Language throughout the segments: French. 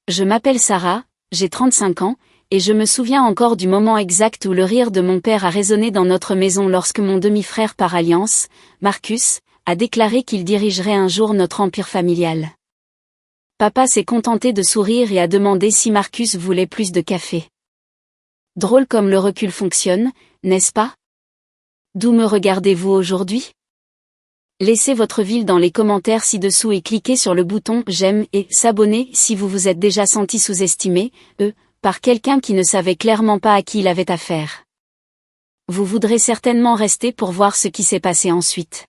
Je m'appelle Sarah, j'ai 35 ans, et je me souviens encore du moment exact où le rire de mon père a résonné dans notre maison lorsque mon demi-frère par alliance, Marcus, a déclaré qu'il dirigerait un jour notre empire familial. Papa s'est contenté de sourire et a demandé si Marcus voulait plus de café. Drôle comme le recul fonctionne, n'est-ce pas? D'où me regardez-vous aujourd'hui? Laissez votre ville dans les commentaires ci-dessous et cliquez sur le bouton « J'aime » et « S'abonner » si vous vous êtes déjà senti sous-estimé, par quelqu'un qui ne savait clairement pas à qui il avait affaire. Vous voudrez certainement rester pour voir ce qui s'est passé ensuite.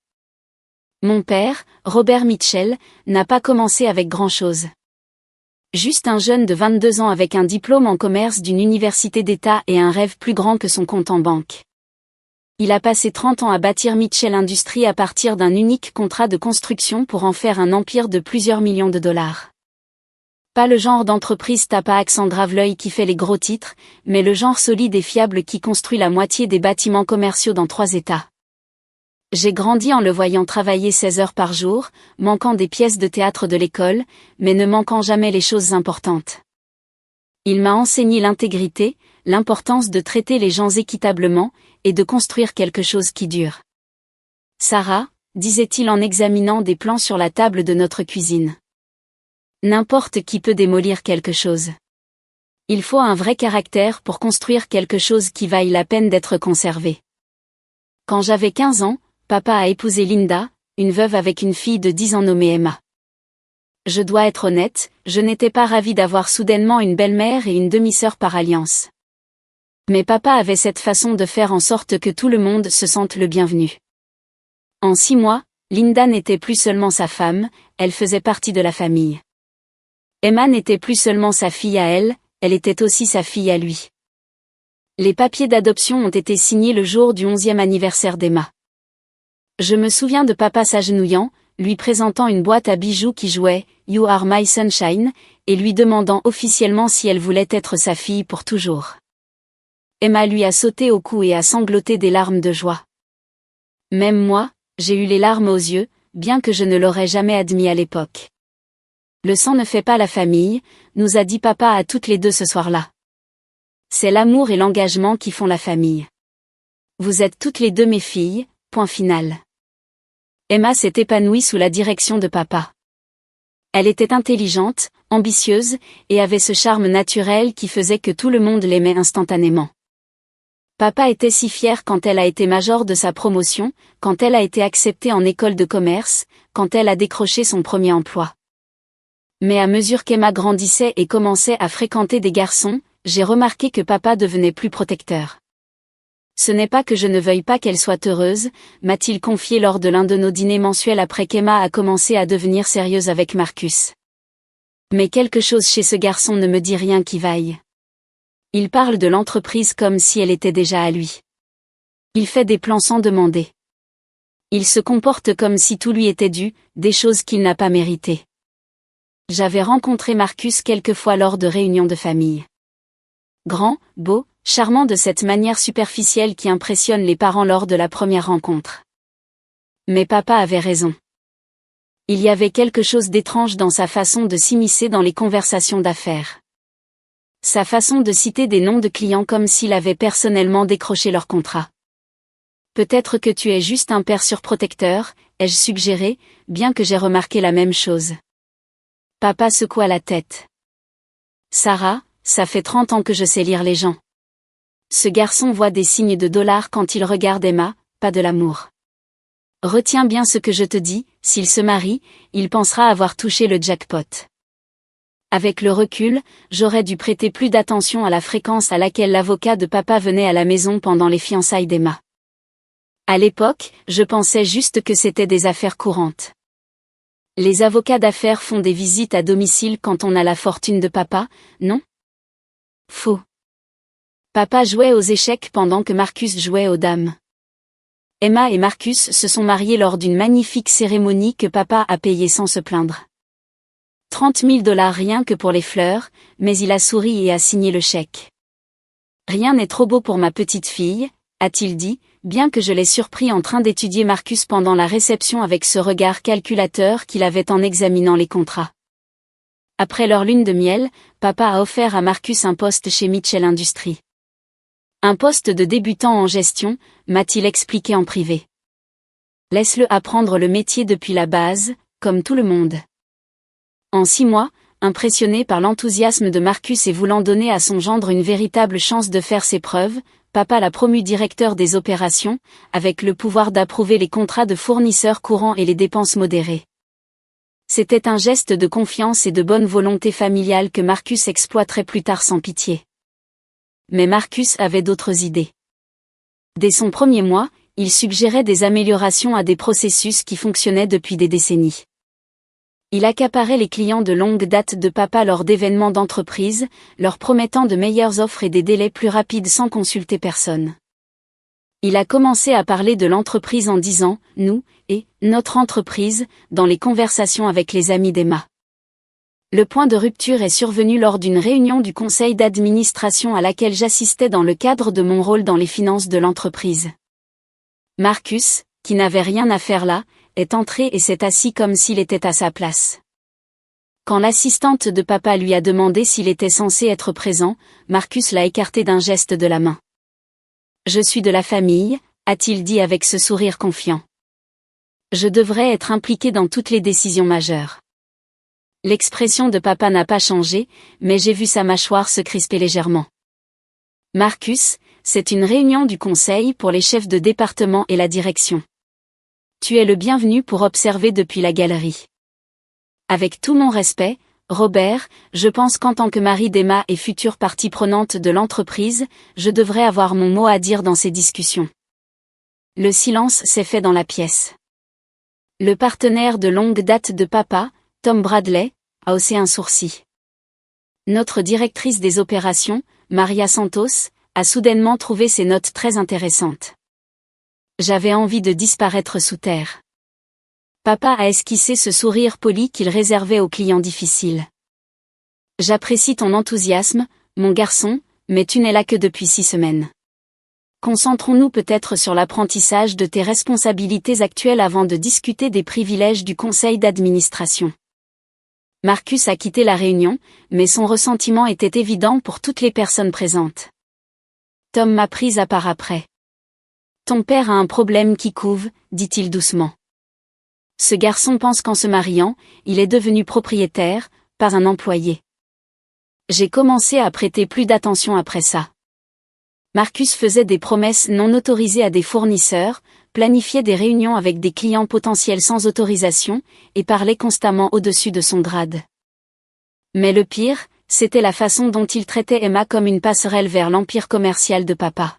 Mon père, Robert Mitchell, n'a pas commencé avec grand-chose. Juste un jeune de 22 ans avec un diplôme en commerce d'une université d'État et un rêve plus grand que son compte en banque. Il a passé 30 ans à bâtir Mitchell Industries à partir d'un unique contrat de construction pour en faire un empire de plusieurs millions de dollars. Pas le genre d'entreprise tape à accent grave l'œil qui fait les gros titres, mais le genre solide et fiable qui construit la moitié des bâtiments commerciaux dans 3 États. J'ai grandi en le voyant travailler 16 heures par jour, manquant des pièces de théâtre de l'école, mais ne manquant jamais les choses importantes. Il m'a enseigné l'intégrité, l'importance de traiter les gens équitablement, et de construire quelque chose qui dure. Sarah, disait-il en examinant des plans sur la table de notre cuisine. N'importe qui peut démolir quelque chose. Il faut un vrai caractère pour construire quelque chose qui vaille la peine d'être conservé. Quand j'avais 15 ans, papa a épousé Linda, une veuve avec une fille de 10 ans nommée Emma. Je dois être honnête, je n'étais pas ravie d'avoir soudainement une belle-mère et une demi-sœur par alliance. Mais papa avait cette façon de faire en sorte que tout le monde se sente le bienvenu. En 6 mois, Linda n'était plus seulement sa femme, elle faisait partie de la famille. Emma n'était plus seulement sa fille à elle, elle était aussi sa fille à lui. Les papiers d'adoption ont été signés le jour du 11e anniversaire d'Emma. Je me souviens de papa s'agenouillant, lui présentant une boîte à bijoux qui jouait « You are my sunshine » et lui demandant officiellement si elle voulait être sa fille pour toujours. Emma lui a sauté au cou et a sangloté des larmes de joie. Même moi, j'ai eu les larmes aux yeux, bien que je ne l'aurais jamais admis à l'époque. Le sang ne fait pas la famille, nous a dit papa à toutes les deux ce soir-là. C'est l'amour et l'engagement qui font la famille. Vous êtes toutes les deux mes filles, point final. Emma s'est épanouie sous la direction de papa. Elle était intelligente, ambitieuse, et avait ce charme naturel qui faisait que tout le monde l'aimait instantanément. Papa était si fier quand elle a été major de sa promotion, quand elle a été acceptée en école de commerce, quand elle a décroché son premier emploi. Mais à mesure qu'Emma grandissait et commençait à fréquenter des garçons, j'ai remarqué que papa devenait plus protecteur. Ce n'est pas que je ne veuille pas qu'elle soit heureuse, m'a-t-il confié lors de l'un de nos dîners mensuels après qu'Emma a commencé à devenir sérieuse avec Marcus. Mais quelque chose chez ce garçon ne me dit rien qui vaille. Il parle de l'entreprise comme si elle était déjà à lui. Il fait des plans sans demander. Il se comporte comme si tout lui était dû, des choses qu'il n'a pas méritées. J'avais rencontré Marcus quelques fois lors de réunions de famille. Grand, beau, charmant de cette manière superficielle qui impressionne les parents lors de la première rencontre. Mais papa avait raison. Il y avait quelque chose d'étrange dans sa façon de s'immiscer dans les conversations d'affaires. Sa façon de citer des noms de clients comme s'il avait personnellement décroché leur contrat. Peut-être que tu es juste un père surprotecteur, ai-je suggéré, bien que j'ai remarqué la même chose. Papa secoua la tête. Sarah, ça fait 30 ans que je sais lire les gens. Ce garçon voit des signes de dollars quand il regarde Emma, pas de l'amour. Retiens bien ce que je te dis, s'il se marie, il pensera avoir touché le jackpot. Avec le recul, j'aurais dû prêter plus d'attention à la fréquence à laquelle l'avocat de papa venait à la maison pendant les fiançailles d'Emma. À l'époque, je pensais juste que c'était des affaires courantes. Les avocats d'affaires font des visites à domicile quand on a la fortune de papa, non? Faux. Papa jouait aux échecs pendant que Marcus jouait aux dames. Emma et Marcus se sont mariés lors d'une magnifique cérémonie que papa a payée sans se plaindre. 30 000 $ rien que pour les fleurs, mais il a souri et a signé le chèque. Rien n'est trop beau pour ma petite fille, a-t-il dit, bien que je l'ai surpris en train d'étudier Marcus pendant la réception avec ce regard calculateur qu'il avait en examinant les contrats. Après leur lune de miel, papa a offert à Marcus un poste chez Mitchell Industries. Un poste de débutant en gestion, m'a-t-il expliqué en privé. Laisse-le apprendre le métier depuis la base, comme tout le monde. En 6 mois, impressionné par l'enthousiasme de Marcus et voulant donner à son gendre une véritable chance de faire ses preuves, papa l'a promu directeur des opérations, avec le pouvoir d'approuver les contrats de fournisseurs courants et les dépenses modérées. C'était un geste de confiance et de bonne volonté familiale que Marcus exploiterait plus tard sans pitié. Mais Marcus avait d'autres idées. Dès son premier mois, il suggérait des améliorations à des processus qui fonctionnaient depuis des décennies. Il accaparait les clients de longue date de papa lors d'événements d'entreprise, leur promettant de meilleures offres et des délais plus rapides sans consulter personne. Il a commencé à parler de l'entreprise en disant « nous » et « notre entreprise » dans les conversations avec les amis d'Emma. Le point de rupture est survenu lors d'une réunion du conseil d'administration à laquelle j'assistais dans le cadre de mon rôle dans les finances de l'entreprise. Marcus, qui n'avait rien à faire là, est entré et s'est assis comme s'il était à sa place. Quand l'assistante de papa lui a demandé s'il était censé être présent, Marcus l'a écarté d'un geste de la main. « Je suis de la famille », a-t-il dit avec ce sourire confiant. « Je devrais être impliqué dans toutes les décisions majeures. » L'expression de papa n'a pas changé, mais j'ai vu sa mâchoire se crisper légèrement. « Marcus, c'est une réunion du conseil pour les chefs de département et la direction. Tu es le bienvenu pour observer depuis la galerie. Avec tout mon respect, Robert, je pense qu'en tant que mari d'Emma et future partie prenante de l'entreprise, je devrais avoir mon mot à dire dans ces discussions. » Le silence s'est fait dans la pièce. Le partenaire de longue date de papa, Tom Bradley, a haussé un sourcil. Notre directrice des opérations, Maria Santos, a soudainement trouvé ces notes très intéressantes. J'avais envie de disparaître sous terre. Papa a esquissé ce sourire poli qu'il réservait aux clients difficiles. J'apprécie ton enthousiasme, mon garçon, mais tu n'es là que depuis 6 semaines. Concentrons-nous peut-être sur l'apprentissage de tes responsabilités actuelles avant de discuter des privilèges du conseil d'administration. Marcus a quitté la réunion, mais son ressentiment était évident pour toutes les personnes présentes. Tom m'a prise à part après. Ton père a un problème qui couve, dit-il doucement. Ce garçon pense qu'en se mariant, il est devenu propriétaire, pas un employé. J'ai commencé à prêter plus d'attention après ça. Marcus faisait des promesses non autorisées à des fournisseurs, planifiait des réunions avec des clients potentiels sans autorisation, et parlait constamment au-dessus de son grade. Mais le pire, c'était la façon dont il traitait Emma comme une passerelle vers l'empire commercial de papa.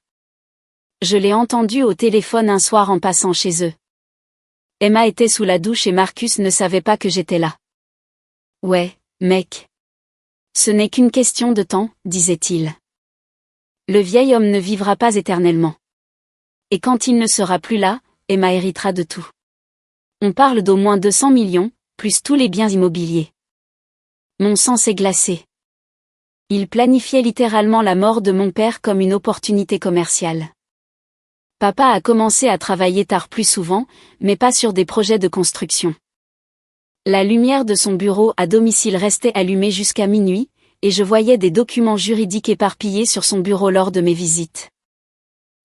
Je l'ai entendu au téléphone un soir en passant chez eux. Emma était sous la douche et Marcus ne savait pas que j'étais là. « Ouais, mec. Ce n'est qu'une question de temps, disait-il. Le vieil homme ne vivra pas éternellement. Et quand il ne sera plus là, Emma héritera de tout. On parle d'au moins 200 millions, plus tous les biens immobiliers. » Mon sang s'est glacé. Il planifiait littéralement la mort de mon père comme une opportunité commerciale. Papa a commencé à travailler tard plus souvent, mais pas sur des projets de construction. La lumière de son bureau à domicile restait allumée jusqu'à minuit, et je voyais des documents juridiques éparpillés sur son bureau lors de mes visites.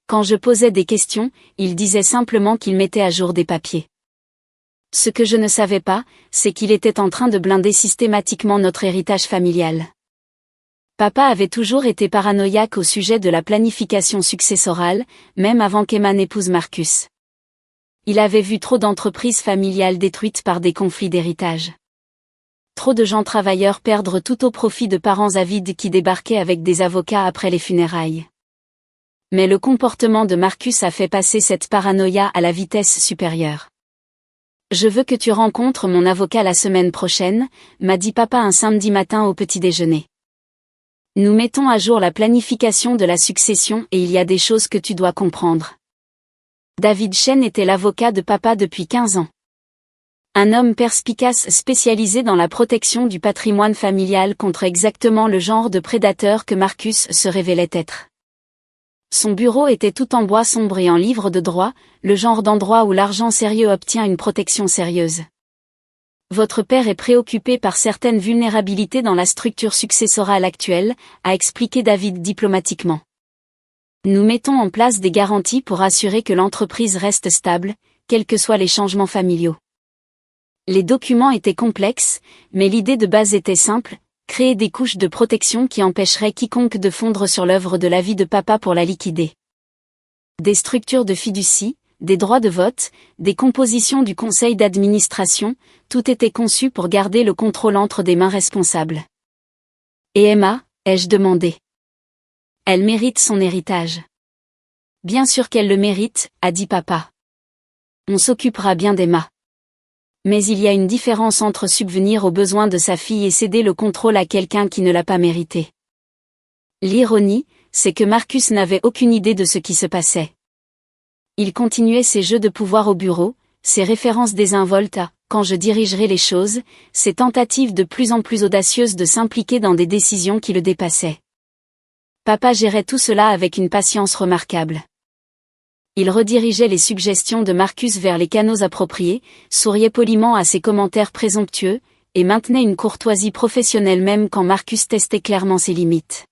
Quand je posais des questions, il disait simplement qu'il mettait à jour des papiers. Ce que je ne savais pas, c'est qu'il était en train de blinder systématiquement notre héritage familial. Papa avait toujours été paranoïaque au sujet de la planification successorale, même avant qu'Emma n'épouse Marcus. Il avait vu trop d'entreprises familiales détruites par des conflits d'héritage. Trop de gens travailleurs perdre tout au profit de parents avides qui débarquaient avec des avocats après les funérailles. Mais le comportement de Marcus a fait passer cette paranoïa à la vitesse supérieure. « Je veux que tu rencontres mon avocat la semaine prochaine », m'a dit papa un samedi matin au petit déjeuner. Nous mettons à jour la planification de la succession et il y a des choses que tu dois comprendre. David Chen était l'avocat de papa depuis 15 ans. Un homme perspicace spécialisé dans la protection du patrimoine familial contre exactement le genre de prédateur que Marcus se révélait être. Son bureau était tout en bois sombre et en livre de droit, le genre d'endroit où l'argent sérieux obtient une protection sérieuse. Votre père est préoccupé par certaines vulnérabilités dans la structure successorale actuelle, a expliqué David diplomatiquement. Nous mettons en place des garanties pour assurer que l'entreprise reste stable, quels que soient les changements familiaux. Les documents étaient complexes, mais l'idée de base était simple, créer des couches de protection qui empêcheraient quiconque de fondre sur l'œuvre de la vie de papa pour la liquider. Des structures de fiducie, des droits de vote, des compositions du conseil d'administration, tout était conçu pour garder le contrôle entre des mains responsables. Et Emma, ai-je demandé. Elle mérite son héritage. Bien sûr qu'elle le mérite, a dit papa. On s'occupera bien d'Emma. Mais il y a une différence entre subvenir aux besoins de sa fille et céder le contrôle à quelqu'un qui ne l'a pas mérité. L'ironie, c'est que Marcus n'avait aucune idée de ce qui se passait. Il continuait ses jeux de pouvoir au bureau, ses références désinvoltes à « quand je dirigerai les choses », ses tentatives de plus en plus audacieuses de s'impliquer dans des décisions qui le dépassaient. Papa gérait tout cela avec une patience remarquable. Il redirigeait les suggestions de Marcus vers les canaux appropriés, souriait poliment à ses commentaires présomptueux, et maintenait une courtoisie professionnelle même quand Marcus testait clairement ses limites.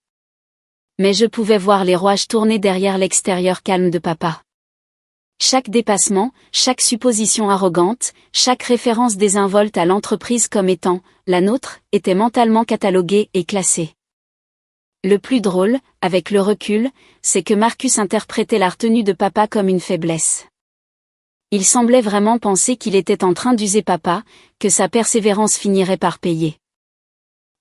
Mais je pouvais voir les rouages tourner derrière l'extérieur calme de papa. Chaque dépassement, chaque supposition arrogante, chaque référence désinvolte à l'entreprise comme étant « la nôtre » était mentalement cataloguée et classée. Le plus drôle, avec le recul, c'est que Marcus interprétait la retenue de papa comme une faiblesse. Il semblait vraiment penser qu'il était en train d'user papa, que sa persévérance finirait par payer.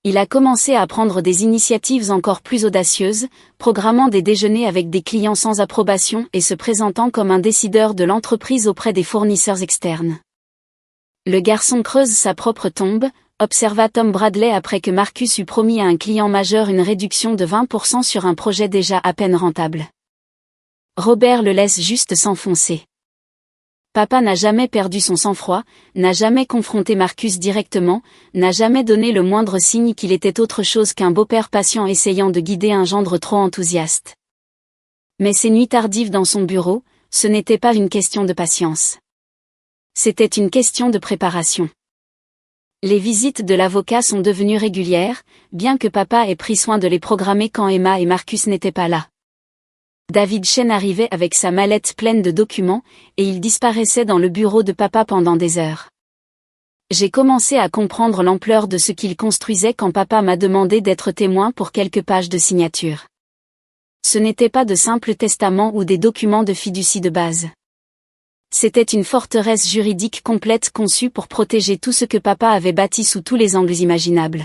Il a commencé à prendre des initiatives encore plus audacieuses, programmant des déjeuners avec des clients sans approbation et se présentant comme un décideur de l'entreprise auprès des fournisseurs externes. Le garçon creuse sa propre tombe, observa Tom Bradley après que Marcus eut promis à un client majeur une réduction de 20% sur un projet déjà à peine rentable. Robert le laisse juste s'enfoncer. Papa n'a jamais perdu son sang-froid, n'a jamais confronté Marcus directement, n'a jamais donné le moindre signe qu'il était autre chose qu'un beau-père patient essayant de guider un gendre trop enthousiaste. Mais ces nuits tardives dans son bureau, ce n'était pas une question de patience. C'était une question de préparation. Les visites de l'avocat sont devenues régulières, bien que papa ait pris soin de les programmer quand Emma et Marcus n'étaient pas là. David Chen arrivait avec sa mallette pleine de documents, et il disparaissait dans le bureau de papa pendant des heures. J'ai commencé à comprendre l'ampleur de ce qu'il construisait quand papa m'a demandé d'être témoin pour quelques pages de signature. Ce n'était pas de simples testaments ou des documents de fiducie de base. C'était une forteresse juridique complète conçue pour protéger tout ce que papa avait bâti sous tous les angles imaginables.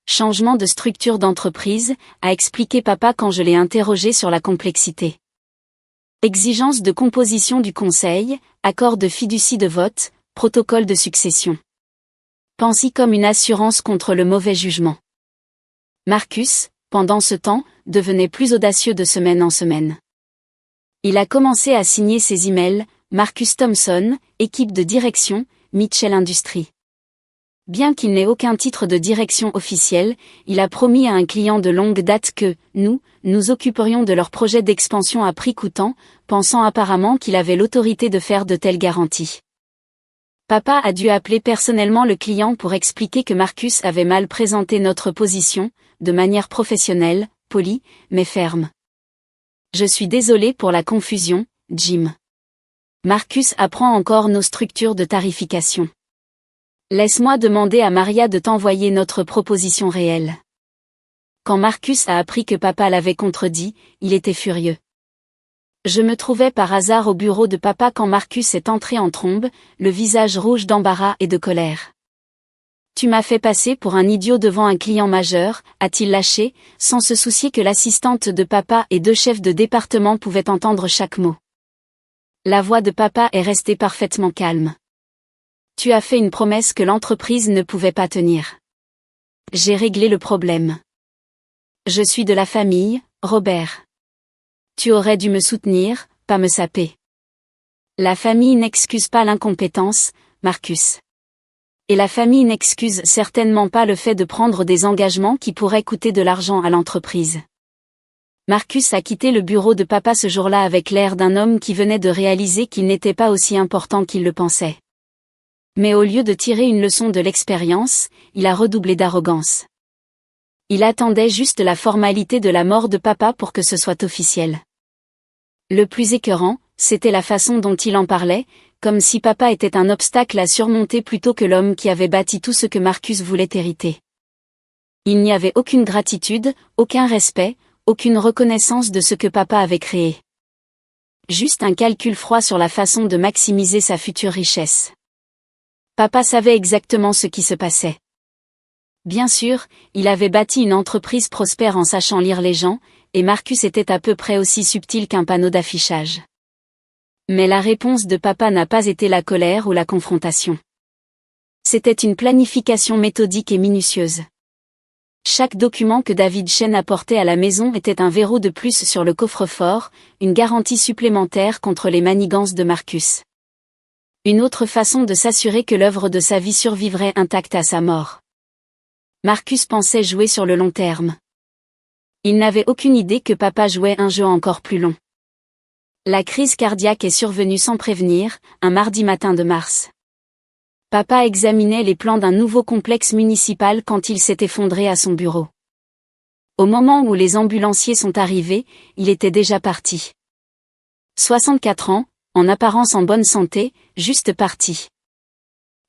Changement de structure d'entreprise, a expliqué papa quand je l'ai interrogé sur la complexité. Exigence de composition du conseil, accord de fiducie de vote, protocole de succession. Pensé comme une assurance contre le mauvais jugement. Marcus, pendant ce temps, devenait plus audacieux de semaine en semaine. Il a commencé à signer ses emails, Marcus Thompson, équipe de direction, Mitchell Industries. Bien qu'il n'ait aucun titre de direction officiel, il a promis à un client de longue date que, nous occuperions de leur projet d'expansion à prix coûtant, pensant apparemment qu'il avait l'autorité de faire de telles garanties. Papa a dû appeler personnellement le client pour expliquer que Marcus avait mal présenté notre position, de manière professionnelle, polie, mais ferme. Je suis désolé pour la confusion, Jim. Marcus apprend encore nos structures de tarification. Laisse-moi demander à Maria de t'envoyer notre proposition réelle. Quand Marcus a appris que papa l'avait contredit, il était furieux. Je me trouvais par hasard au bureau de papa quand Marcus est entré en trombe, le visage rouge d'embarras et de colère. Tu m'as fait passer pour un idiot devant un client majeur, a-t-il lâché, sans se soucier que l'assistante de papa et deux chefs de département pouvaient entendre chaque mot. La voix de papa est restée parfaitement calme. Tu as fait une promesse que l'entreprise ne pouvait pas tenir. J'ai réglé le problème. Je suis de la famille, Robert. Tu aurais dû me soutenir, pas me saper. La famille n'excuse pas l'incompétence, Marcus. Et la famille n'excuse certainement pas le fait de prendre des engagements qui pourraient coûter de l'argent à l'entreprise. Marcus a quitté le bureau de papa ce jour-là avec l'air d'un homme qui venait de réaliser qu'il n'était pas aussi important qu'il le pensait. Mais au lieu de tirer une leçon de l'expérience, il a redoublé d'arrogance. Il attendait juste la formalité de la mort de papa pour que ce soit officiel. Le plus écœurant, c'était la façon dont il en parlait, comme si papa était un obstacle à surmonter plutôt que l'homme qui avait bâti tout ce que Marcus voulait hériter. Il n'y avait aucune gratitude, aucun respect, aucune reconnaissance de ce que papa avait créé. Juste un calcul froid sur la façon de maximiser sa future richesse. Papa savait exactement ce qui se passait. Bien sûr, il avait bâti une entreprise prospère en sachant lire les gens, et Marcus était à peu près aussi subtil qu'un panneau d'affichage. Mais la réponse de papa n'a pas été la colère ou la confrontation. C'était une planification méthodique et minutieuse. Chaque document que David Chen apportait à la maison était un verrou de plus sur le coffre-fort, une garantie supplémentaire contre les manigances de Marcus. Une autre façon de s'assurer que l'œuvre de sa vie survivrait intacte à sa mort. Marcus pensait jouer sur le long terme. Il n'avait aucune idée que papa jouait un jeu encore plus long. La crise cardiaque est survenue sans prévenir, un mardi matin de mars. Papa examinait les plans d'un nouveau complexe municipal quand il s'est effondré à son bureau. Au moment où les ambulanciers sont arrivés, il était déjà parti. 64 ans, en apparence en bonne santé, juste parti.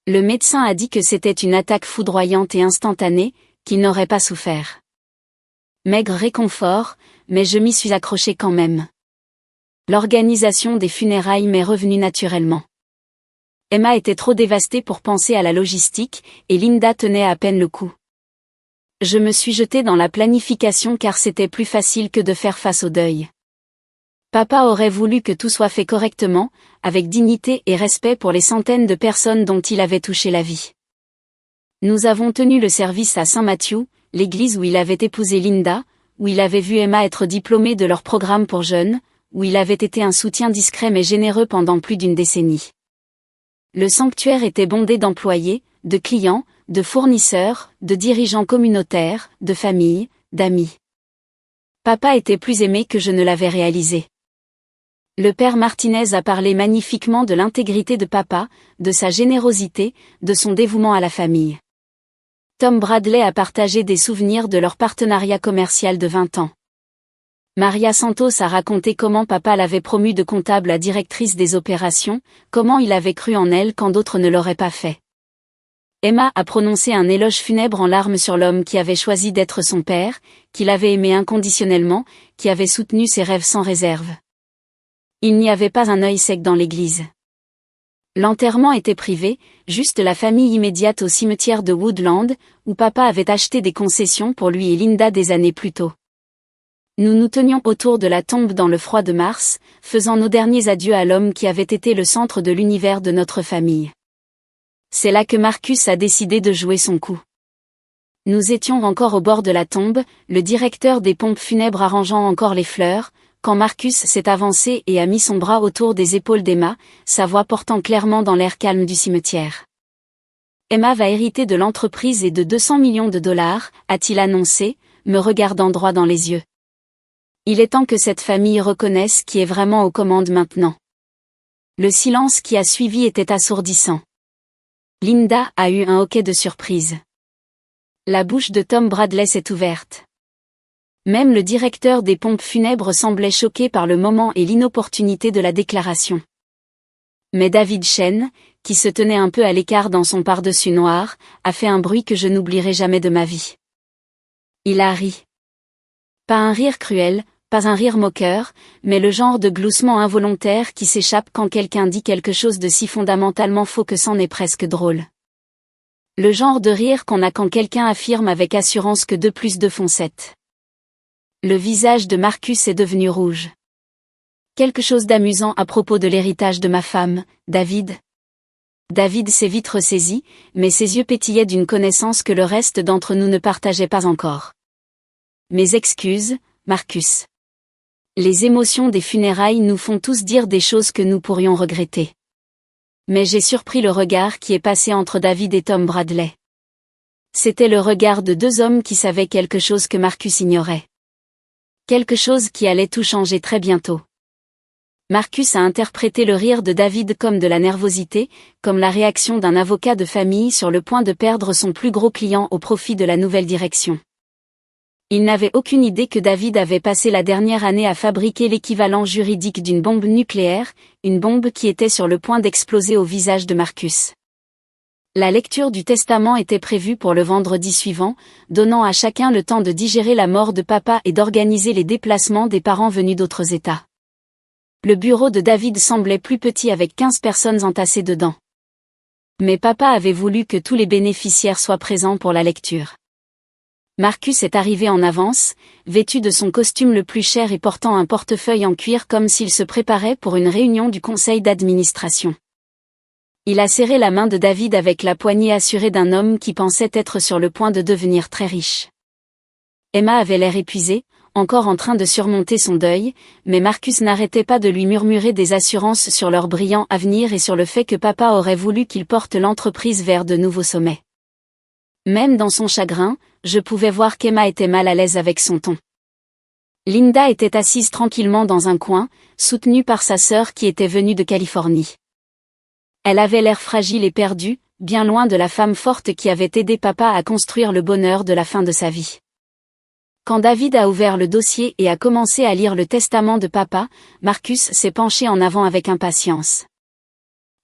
Le médecin a dit que c'était une attaque foudroyante et instantanée, qu'il n'aurait pas souffert. Maigre réconfort, mais je m'y suis accroché quand même. L'organisation des funérailles m'est revenue naturellement. Emma était trop dévastée pour penser à la logistique, et Linda tenait à peine le coup. Je me suis jetée dans la planification car c'était plus facile que de faire face au deuil. Papa aurait voulu que tout soit fait correctement, avec dignité et respect pour les centaines de personnes dont il avait touché la vie. Nous avons tenu le service à Saint-Mathieu, l'église où il avait épousé Linda, où il avait vu Emma être diplômée de leur programme pour jeunes, où il avait été un soutien discret mais généreux pendant plus d'une décennie. Le sanctuaire était bondé d'employés, de clients, de fournisseurs, de dirigeants communautaires, de familles, d'amis. Papa était plus aimé que je ne l'avais réalisé. Le père Martinez a parlé magnifiquement de l'intégrité de papa, de sa générosité, de son dévouement à la famille. Tom Bradley a partagé des souvenirs de leur partenariat commercial de 20 ans. Maria Santos a raconté comment papa l'avait promue de comptable à directrice des opérations, comment il avait cru en elle quand d'autres ne l'auraient pas fait. Emma a prononcé un éloge funèbre en larmes sur l'homme qui avait choisi d'être son père, qu'il avait aimé inconditionnellement, qui avait soutenu ses rêves sans réserve. Il n'y avait pas un œil sec dans l'église. L'enterrement était privé, juste la famille immédiate au cimetière de Woodland, où papa avait acheté des concessions pour lui et Linda des années plus tôt. Nous nous tenions autour de la tombe dans le froid de mars, faisant nos derniers adieux à l'homme qui avait été le centre de l'univers de notre famille. C'est là que Marcus a décidé de jouer son coup. Nous étions encore au bord de la tombe, le directeur des pompes funèbres arrangeant encore les fleurs, quand Marcus s'est avancé et a mis son bras autour des épaules d'Emma, sa voix portant clairement dans l'air calme du cimetière. Emma va hériter de l'entreprise et de 200 millions de dollars, a-t-il annoncé, me regardant droit dans les yeux. Il est temps que cette famille reconnaisse qui est vraiment aux commandes maintenant. Le silence qui a suivi était assourdissant. Linda a eu un hoquet de surprise. La bouche de Tom Bradley s'est ouverte. Même le directeur des pompes funèbres semblait choqué par le moment et l'inopportunité de la déclaration. Mais David Chen, qui se tenait un peu à l'écart dans son pardessus noir, a fait un bruit que je n'oublierai jamais de ma vie. Il a ri. Pas un rire cruel, pas un rire moqueur, mais le genre de gloussement involontaire qui s'échappe quand quelqu'un dit quelque chose de si fondamentalement faux que c'en est presque drôle. Le genre de rire qu'on a quand quelqu'un affirme avec assurance que 2 + 2 font 7. Le visage de Marcus est devenu rouge. Quelque chose d'amusant à propos de l'héritage de ma femme, David. David s'est vite ressaisi, mais ses yeux pétillaient d'une connaissance que le reste d'entre nous ne partageait pas encore. Mes excuses, Marcus. Les émotions des funérailles nous font tous dire des choses que nous pourrions regretter. Mais j'ai surpris le regard qui est passé entre David et Tom Bradley. C'était le regard de 2 hommes qui savaient quelque chose que Marcus ignorait. Quelque chose qui allait tout changer très bientôt. Marcus a interprété le rire de David comme de la nervosité, comme la réaction d'un avocat de famille sur le point de perdre son plus gros client au profit de la nouvelle direction. Il n'avait aucune idée que David avait passé la dernière année à fabriquer l'équivalent juridique d'une bombe nucléaire, une bombe qui était sur le point d'exploser au visage de Marcus. La lecture du testament était prévue pour le vendredi suivant, donnant à chacun le temps de digérer la mort de papa et d'organiser les déplacements des parents venus d'autres États. Le bureau de David semblait plus petit avec 15 personnes entassées dedans. Mais papa avait voulu que tous les bénéficiaires soient présents pour la lecture. Marcus est arrivé en avance, vêtu de son costume le plus cher et portant un portefeuille en cuir comme s'il se préparait pour une réunion du conseil d'administration. Il a serré la main de David avec la poignée assurée d'un homme qui pensait être sur le point de devenir très riche. Emma avait l'air épuisée, encore en train de surmonter son deuil, mais Marcus n'arrêtait pas de lui murmurer des assurances sur leur brillant avenir et sur le fait que papa aurait voulu qu'il porte l'entreprise vers de nouveaux sommets. Même dans son chagrin, je pouvais voir qu'Emma était mal à l'aise avec son ton. Linda était assise tranquillement dans un coin, soutenue par sa sœur qui était venue de Californie. Elle avait l'air fragile et perdue, bien loin de la femme forte qui avait aidé papa à construire le bonheur de la fin de sa vie. Quand David a ouvert le dossier et a commencé à lire le testament de papa, Marcus s'est penché en avant avec impatience.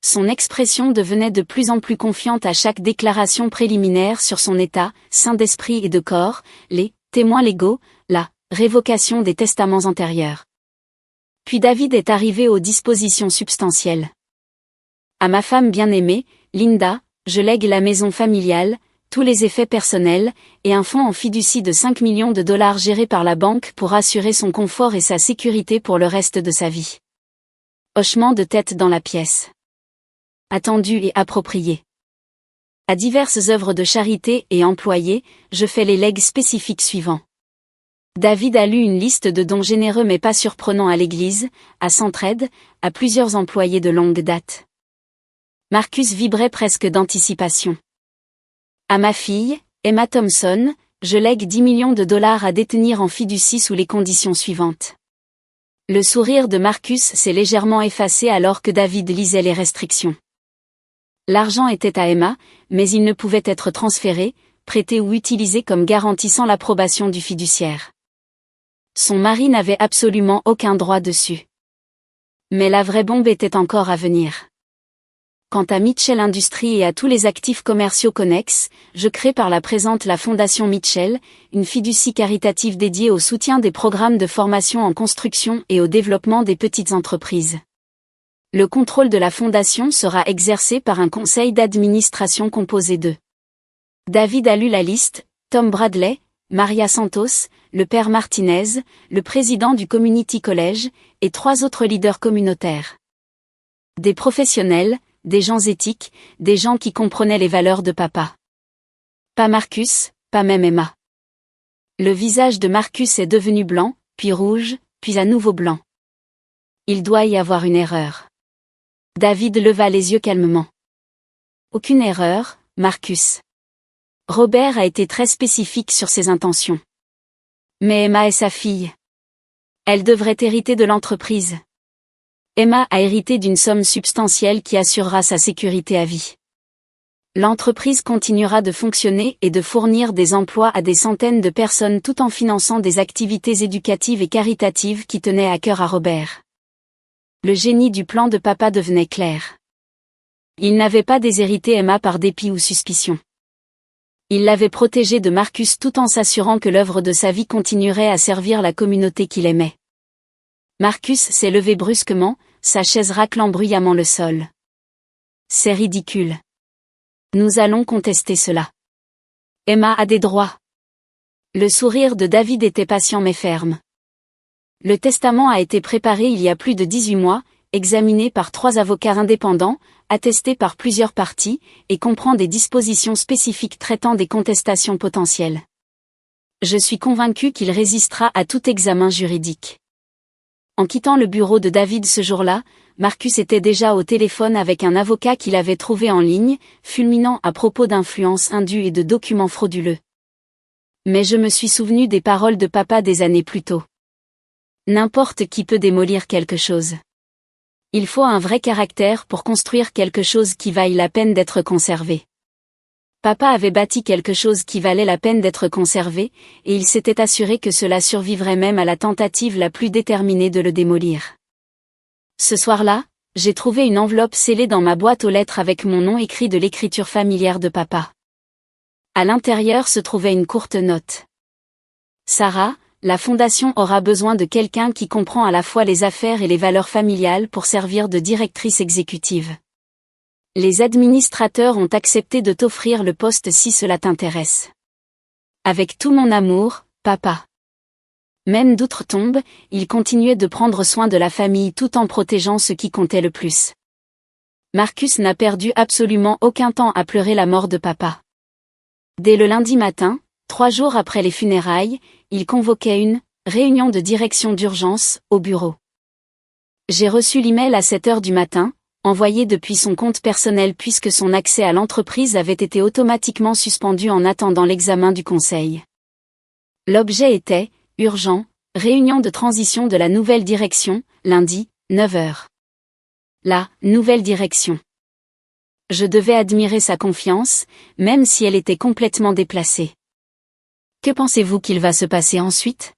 Son expression devenait de plus en plus confiante à chaque déclaration préliminaire sur son état, sain d'esprit et de corps, les témoins légaux, la révocation des testaments antérieurs. Puis David est arrivé aux dispositions substantielles. À ma femme bien-aimée, Linda, je lègue la maison familiale, tous les effets personnels, et un fonds en fiducie de 5 millions de dollars géré par la banque pour assurer son confort et sa sécurité pour le reste de sa vie. Hochement de tête dans la pièce. Attendu et approprié. À diverses œuvres de charité et employés, je fais les legs spécifiques suivants. David a lu une liste de dons généreux mais pas surprenants à l'église, à Centraide, à plusieurs employés de longue date. Marcus vibrait presque d'anticipation. À ma fille, Emma Thompson, je lègue 10 millions de dollars à détenir en fiducie sous les conditions suivantes. Le sourire de Marcus s'est légèrement effacé alors que David lisait les restrictions. L'argent était à Emma, mais il ne pouvait être transféré, prêté ou utilisé comme garantie sans l'approbation du fiduciaire. Son mari n'avait absolument aucun droit dessus. Mais la vraie bombe était encore à venir. Quant à Mitchell Industries et à tous les actifs commerciaux connexes, je crée par la présente la Fondation Mitchell, une fiducie caritative dédiée au soutien des programmes de formation en construction et au développement des petites entreprises. Le contrôle de la fondation sera exercé par un conseil d'administration composé de David a lu la liste, Tom Bradley, Maria Santos, le père Martinez, le président du Community College, et 3 autres leaders communautaires. Des professionnels, des gens éthiques, des gens qui comprenaient les valeurs de papa. Pas Marcus, pas même Emma. Le visage de Marcus est devenu blanc, puis rouge, puis à nouveau blanc. Il doit y avoir une erreur. David leva les yeux calmement. Aucune erreur, Marcus. Robert a été très spécifique sur ses intentions. Mais Emma est sa fille. Elle devrait hériter de l'entreprise. Emma a hérité d'une somme substantielle qui assurera sa sécurité à vie. L'entreprise continuera de fonctionner et de fournir des emplois à des centaines de personnes tout en finançant des activités éducatives et caritatives qui tenaient à cœur à Robert. Le génie du plan de papa devenait clair. Il n'avait pas déshérité Emma par dépit ou suspicion. Il l'avait protégée de Marcus tout en s'assurant que l'œuvre de sa vie continuerait à servir la communauté qu'il aimait. Marcus s'est levé brusquement, sa chaise raclant bruyamment le sol. C'est ridicule. Nous allons contester cela. Emma a des droits. Le sourire de David était patient mais ferme. Le testament a été préparé il y a plus de 18 mois, examiné par 3 avocats indépendants, attesté par plusieurs parties, et comprend des dispositions spécifiques traitant des contestations potentielles. Je suis convaincu qu'il résistera à tout examen juridique. En quittant le bureau de David ce jour-là, Marcus était déjà au téléphone avec un avocat qu'il avait trouvé en ligne, fulminant à propos d'influence indue et de documents frauduleux. Mais je me suis souvenu des paroles de papa des années plus tôt. N'importe qui peut démolir quelque chose. Il faut un vrai caractère pour construire quelque chose qui vaille la peine d'être conservé. Papa avait bâti quelque chose qui valait la peine d'être conservé, et il s'était assuré que cela survivrait même à la tentative la plus déterminée de le démolir. Ce soir-là, j'ai trouvé une enveloppe scellée dans ma boîte aux lettres avec mon nom écrit de l'écriture familière de papa. À l'intérieur se trouvait une courte note. Sarah, la fondation aura besoin de quelqu'un qui comprend à la fois les affaires et les valeurs familiales pour servir de directrice exécutive. Les administrateurs ont accepté de t'offrir le poste si cela t'intéresse. Avec tout mon amour, papa. Même d'outre-tombe, il continuait de prendre soin de la famille tout en protégeant ce qui comptait le plus. Marcus n'a perdu absolument aucun temps à pleurer la mort de papa. Dès le lundi matin, 3 jours après les funérailles, il convoquait une réunion de direction d'urgence au bureau. J'ai reçu l'email à 7 heures du matin, envoyé depuis son compte personnel puisque son accès à l'entreprise avait été automatiquement suspendu en attendant l'examen du conseil. L'objet était « Urgent, réunion de transition de la nouvelle direction, lundi, 9 heures. » La « nouvelle direction ». Je devais admirer sa confiance, même si elle était complètement déplacée. Que pensez-vous qu'il va se passer ensuite?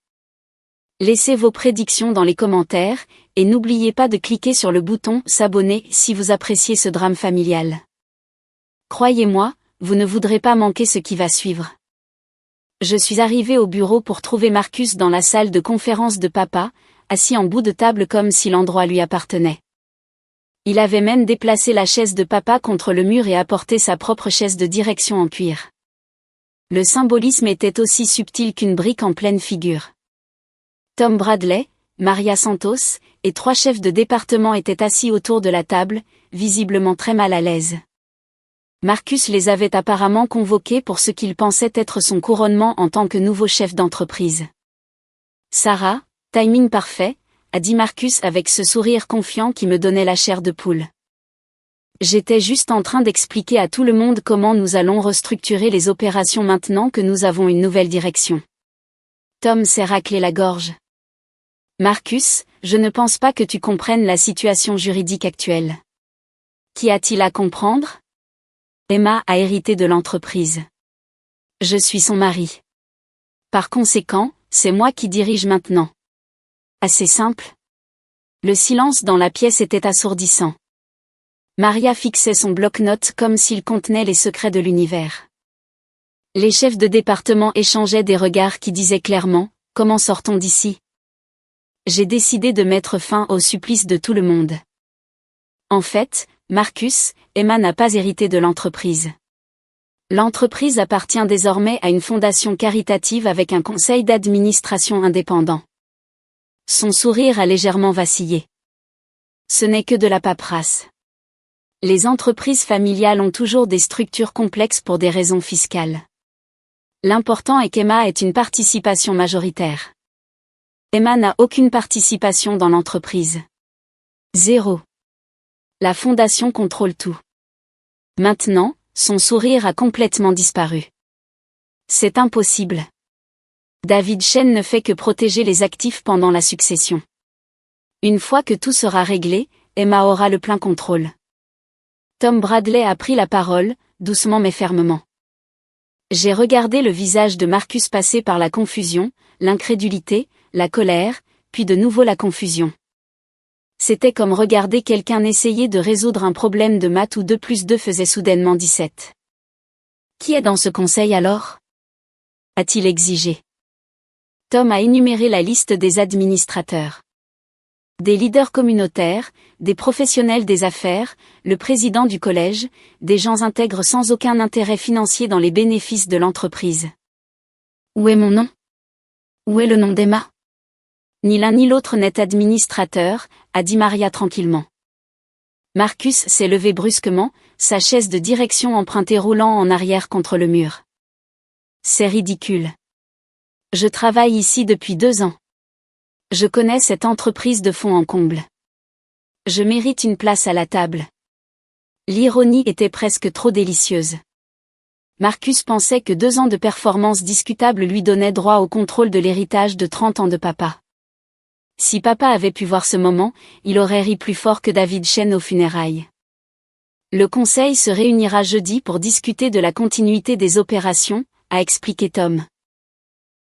Laissez vos prédictions dans les commentaires, et n'oubliez pas de cliquer sur le bouton « S'abonner » si vous appréciez ce drame familial. Croyez-moi, vous ne voudrez pas manquer ce qui va suivre. Je suis arrivé au bureau pour trouver Marcus dans la salle de conférence de papa, assis en bout de table comme si l'endroit lui appartenait. Il avait même déplacé la chaise de papa contre le mur et apporté sa propre chaise de direction en cuir. Le symbolisme était aussi subtil qu'une brique en pleine figure. Tom Bradley, Maria Santos, et 3 chefs de département étaient assis autour de la table, visiblement très mal à l'aise. Marcus les avait apparemment convoqués pour ce qu'il pensait être son couronnement en tant que nouveau chef d'entreprise. Sarah, timing parfait, a dit Marcus avec ce sourire confiant qui me donnait la chair de poule. J'étais juste en train d'expliquer à tout le monde comment nous allons restructurer les opérations maintenant que nous avons une nouvelle direction. Tom s'est raclé la gorge. Marcus, je ne pense pas que tu comprennes la situation juridique actuelle. Qu'y a-t-il à comprendre? Emma a hérité de l'entreprise. Je suis son mari. Par conséquent, c'est moi qui dirige maintenant. Assez simple. Le silence dans la pièce était assourdissant. Maria fixait son bloc-notes comme s'il contenait les secrets de l'univers. Les chefs de département échangeaient des regards qui disaient clairement « Comment sortons d'ici ?» J'ai décidé de mettre fin au supplice de tout le monde. En fait, Marcus, Emma n'a pas hérité de l'entreprise. L'entreprise appartient désormais à une fondation caritative avec un conseil d'administration indépendant. Son sourire a légèrement vacillé. Ce n'est que de la paperasse. Les entreprises familiales ont toujours des structures complexes pour des raisons fiscales. L'important est qu'Emma ait une participation majoritaire. Emma n'a aucune participation dans l'entreprise. 0. La fondation contrôle tout. Maintenant, son sourire a complètement disparu. C'est impossible. David Chen ne fait que protéger les actifs pendant la succession. Une fois que tout sera réglé, Emma aura le plein contrôle. Tom Bradley a pris la parole, doucement mais fermement. J'ai regardé le visage de Marcus passer par la confusion, l'incrédulité, la colère, puis de nouveau la confusion. C'était comme regarder quelqu'un essayer de résoudre un problème de maths où 2 plus 2 faisait soudainement 17. Qui est dans ce conseil alors? A-t-il exigé. Tom a énuméré la liste des administrateurs. Des leaders communautaires, des professionnels des affaires, le président du collège, des gens intègres sans aucun intérêt financier dans les bénéfices de l'entreprise. Où est mon nom? Où est le nom d'Emma? Ni l'un ni l'autre n'est administrateur, a dit Maria tranquillement. Marcus s'est levé brusquement, sa chaise de direction empruntée roulant en arrière contre le mur. C'est ridicule. Je travaille ici depuis 2 ans. Je connais cette entreprise de fond en comble. Je mérite une place à la table. L'ironie était presque trop délicieuse. Marcus pensait que 2 ans de performance discutable lui donnaient droit au contrôle de l'héritage de 30 ans de papa. Si papa avait pu voir ce moment, il aurait ri plus fort que David Chen aux funérailles. Le conseil se réunira jeudi pour discuter de la continuité des opérations, a expliqué Tom.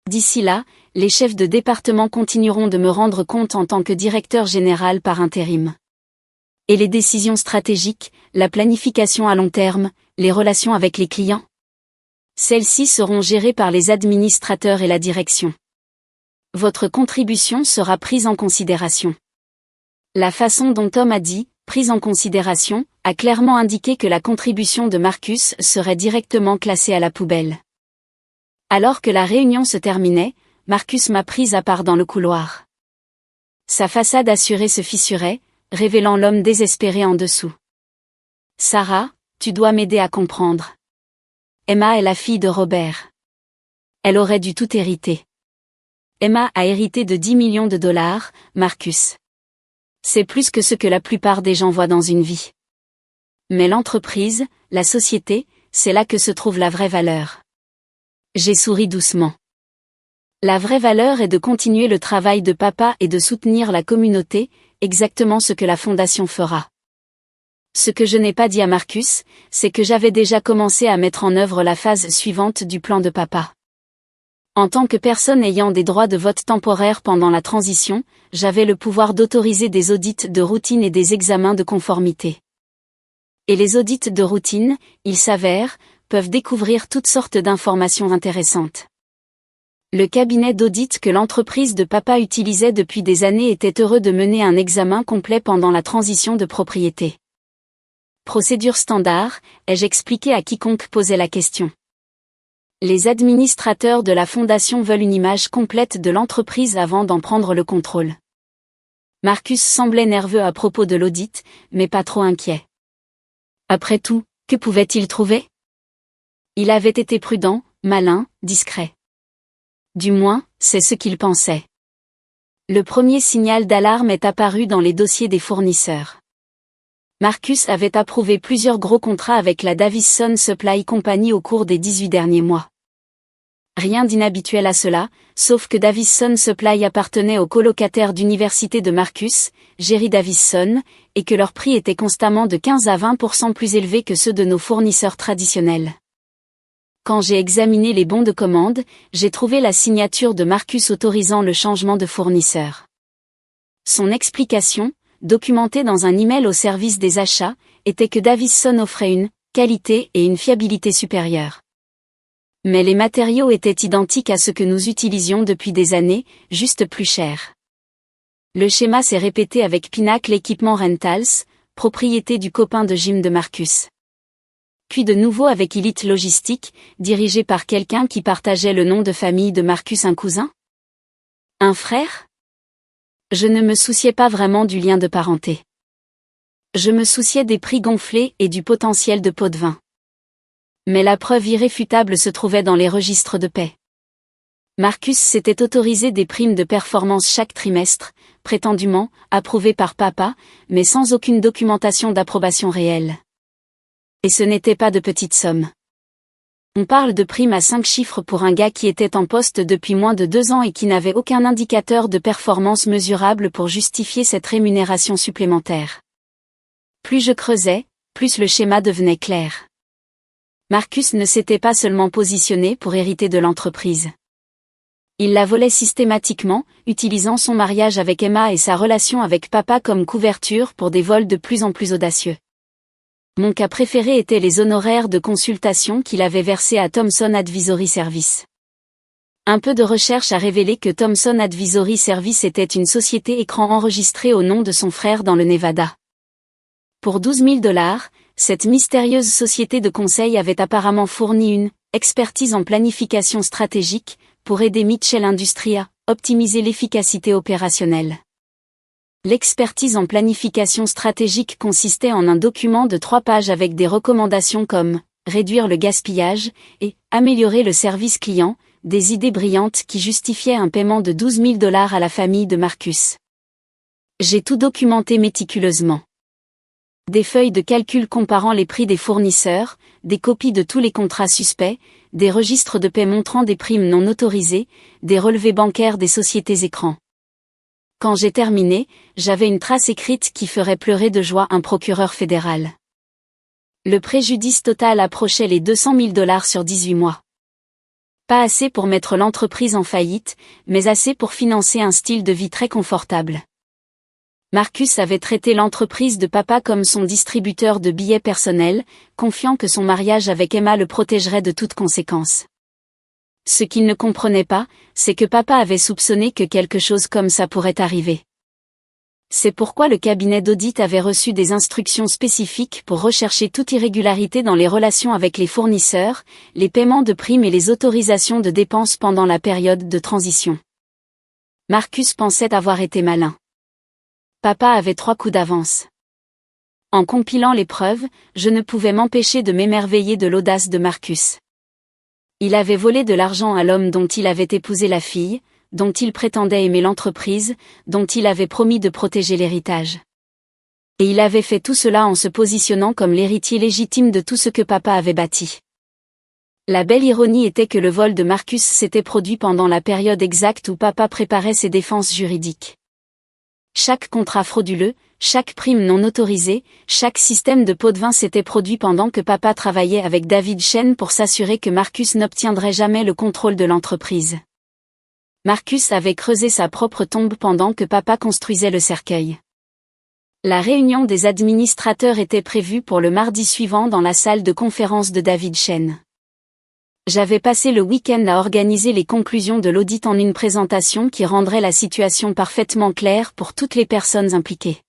D'ici là, les chefs de département continueront de me rendre compte en tant que directeur général par intérim. Et les décisions stratégiques, la planification à long terme, les relations avec les clients? Celles-ci seront gérées par les administrateurs et la direction. Votre contribution sera prise en considération. La façon dont Tom a dit « prise en considération » a clairement indiqué que la contribution de Marcus serait directement classée à la poubelle. Alors que la réunion se terminait, Marcus m'a prise à part dans le couloir. Sa façade assurée se fissurait, révélant l'homme désespéré en dessous. « Sarah, tu dois m'aider à comprendre. Emma est la fille de Robert. Elle aurait dû tout hériter. Emma a hérité de 10 millions de dollars, Marcus. C'est plus que ce que la plupart des gens voient dans une vie. Mais l'entreprise, la société, c'est là que se trouve la vraie valeur. » J'ai souri doucement. La vraie valeur est de continuer le travail de papa et de soutenir la communauté, exactement ce que la fondation fera. Ce que je n'ai pas dit à Marcus, c'est que j'avais déjà commencé à mettre en œuvre la phase suivante du plan de papa. En tant que personne ayant des droits de vote temporaires pendant la transition, j'avais le pouvoir d'autoriser des audits de routine et des examens de conformité. Et les audits de routine, il s'avère, peuvent découvrir toutes sortes d'informations intéressantes. Le cabinet d'audit que l'entreprise de papa utilisait depuis des années était heureux de mener un examen complet pendant la transition de propriété. Procédure standard, ai-je expliqué à quiconque posait la question. Les administrateurs de la fondation veulent une image complète de l'entreprise avant d'en prendre le contrôle. Marcus semblait nerveux à propos de l'audit, mais pas trop inquiet. Après tout, que pouvait-il trouver? Il avait été prudent, malin, discret. Du moins, c'est ce qu'il pensait. Le premier signal d'alarme est apparu dans les dossiers des fournisseurs. Marcus avait approuvé plusieurs gros contrats avec la Davison Supply Company au cours des 18 derniers mois. Rien d'inhabituel à cela, sauf que Davison Supply appartenait au colocataire d'université de Marcus, Jerry Davison, et que leur prix était constamment de 15 à 20% plus élevé que ceux de nos fournisseurs traditionnels. Quand j'ai examiné les bons de commande, j'ai trouvé la signature de Marcus autorisant le changement de fournisseur. Son explication, documentée dans un email au service des achats, était que Davison offrait une qualité et une fiabilité supérieures. Mais les matériaux étaient identiques à ce que nous utilisions depuis des années, juste plus chers. Le schéma s'est répété avec Pinnacle Equipment Rentals, propriété du copain de gym de Marcus. Puis de nouveau avec Elite Logistique, dirigé par quelqu'un qui partageait le nom de famille de Marcus, un cousin? Un frère? Je ne me souciais pas vraiment du lien de parenté. Je me souciais des prix gonflés et du potentiel de pot de vin. Mais la preuve irréfutable se trouvait dans les registres de paie. Marcus s'était autorisé des primes de performance chaque trimestre, prétendument, approuvées par papa, mais sans aucune documentation d'approbation réelle. Et ce n'était pas de petites sommes. On parle de primes à 5 chiffres pour un gars qui était en poste depuis moins de 2 ans et qui n'avait aucun indicateur de performance mesurable pour justifier cette rémunération supplémentaire. Plus je creusais, plus le schéma devenait clair. Marcus ne s'était pas seulement positionné pour hériter de l'entreprise. Il la volait systématiquement, utilisant son mariage avec Emma et sa relation avec papa comme couverture pour des vols de plus en plus audacieux. Mon cas préféré était les honoraires de consultation qu'il avait versés à Thomson Advisory Service. Un peu de recherche a révélé que Thomson Advisory Service était une société écran enregistrée au nom de son frère dans le Nevada. Pour 12 000 $, cette mystérieuse société de conseil avait apparemment fourni une expertise en planification stratégique pour aider Mitchell Industries à optimiser l'efficacité opérationnelle. L'expertise en planification stratégique consistait en un document de 3 pages avec des recommandations comme réduire le gaspillage et améliorer le service client, des idées brillantes qui justifiaient un paiement de 12 000 $ à la famille de Marcus. J'ai tout documenté méticuleusement. Des feuilles de calcul comparant les prix des fournisseurs, des copies de tous les contrats suspects, des registres de paie montrant des primes non autorisées, des relevés bancaires des sociétés écrans. Quand j'ai terminé, j'avais une trace écrite qui ferait pleurer de joie un procureur fédéral. Le préjudice total approchait les 200 000 $ sur 18 mois. Pas assez pour mettre l'entreprise en faillite, mais assez pour financer un style de vie très confortable. Marcus avait traité l'entreprise de papa comme son distributeur de billets personnels, confiant que son mariage avec Emma le protégerait de toute conséquence. Ce qu'il ne comprenait pas, c'est que papa avait soupçonné que quelque chose comme ça pourrait arriver. C'est pourquoi le cabinet d'audit avait reçu des instructions spécifiques pour rechercher toute irrégularité dans les relations avec les fournisseurs, les paiements de primes et les autorisations de dépenses pendant la période de transition. Marcus pensait avoir été malin. Papa avait 3 coups d'avance. En compilant les preuves, je ne pouvais m'empêcher de m'émerveiller de l'audace de Marcus. Il avait volé de l'argent à l'homme dont il avait épousé la fille, dont il prétendait aimer l'entreprise, dont il avait promis de protéger l'héritage. Et il avait fait tout cela en se positionnant comme l'héritier légitime de tout ce que papa avait bâti. La belle ironie était que le vol de Marcus s'était produit pendant la période exacte où papa préparait ses défenses juridiques. Chaque contrat frauduleux, chaque prime non autorisée, chaque système de pot de vin s'était produit pendant que papa travaillait avec David Chen pour s'assurer que Marcus n'obtiendrait jamais le contrôle de l'entreprise. Marcus avait creusé sa propre tombe pendant que papa construisait le cercueil. La réunion des administrateurs était prévue pour le mardi suivant dans la salle de conférence de David Chen. J'avais passé le week-end à organiser les conclusions de l'audit en une présentation qui rendrait la situation parfaitement claire pour toutes les personnes impliquées.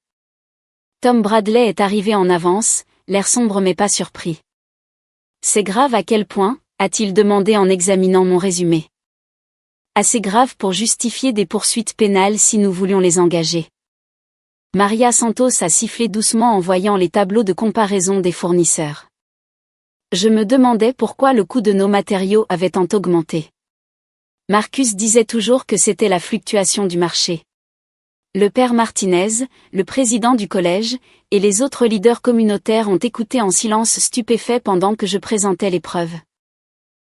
Tom Bradley est arrivé en avance, l'air sombre mais pas surpris. « C'est grave à quel point ?» a-t-il demandé en examinant mon résumé. Assez grave pour justifier des poursuites pénales si nous voulions les engager. Maria Santos a sifflé doucement en voyant les tableaux de comparaison des fournisseurs. Je me demandais pourquoi le coût de nos matériaux avait tant augmenté. Marcus disait toujours que c'était la fluctuation du marché. Le père Martinez, le président du collège, et les autres leaders communautaires ont écouté en silence stupéfait pendant que je présentais les preuves.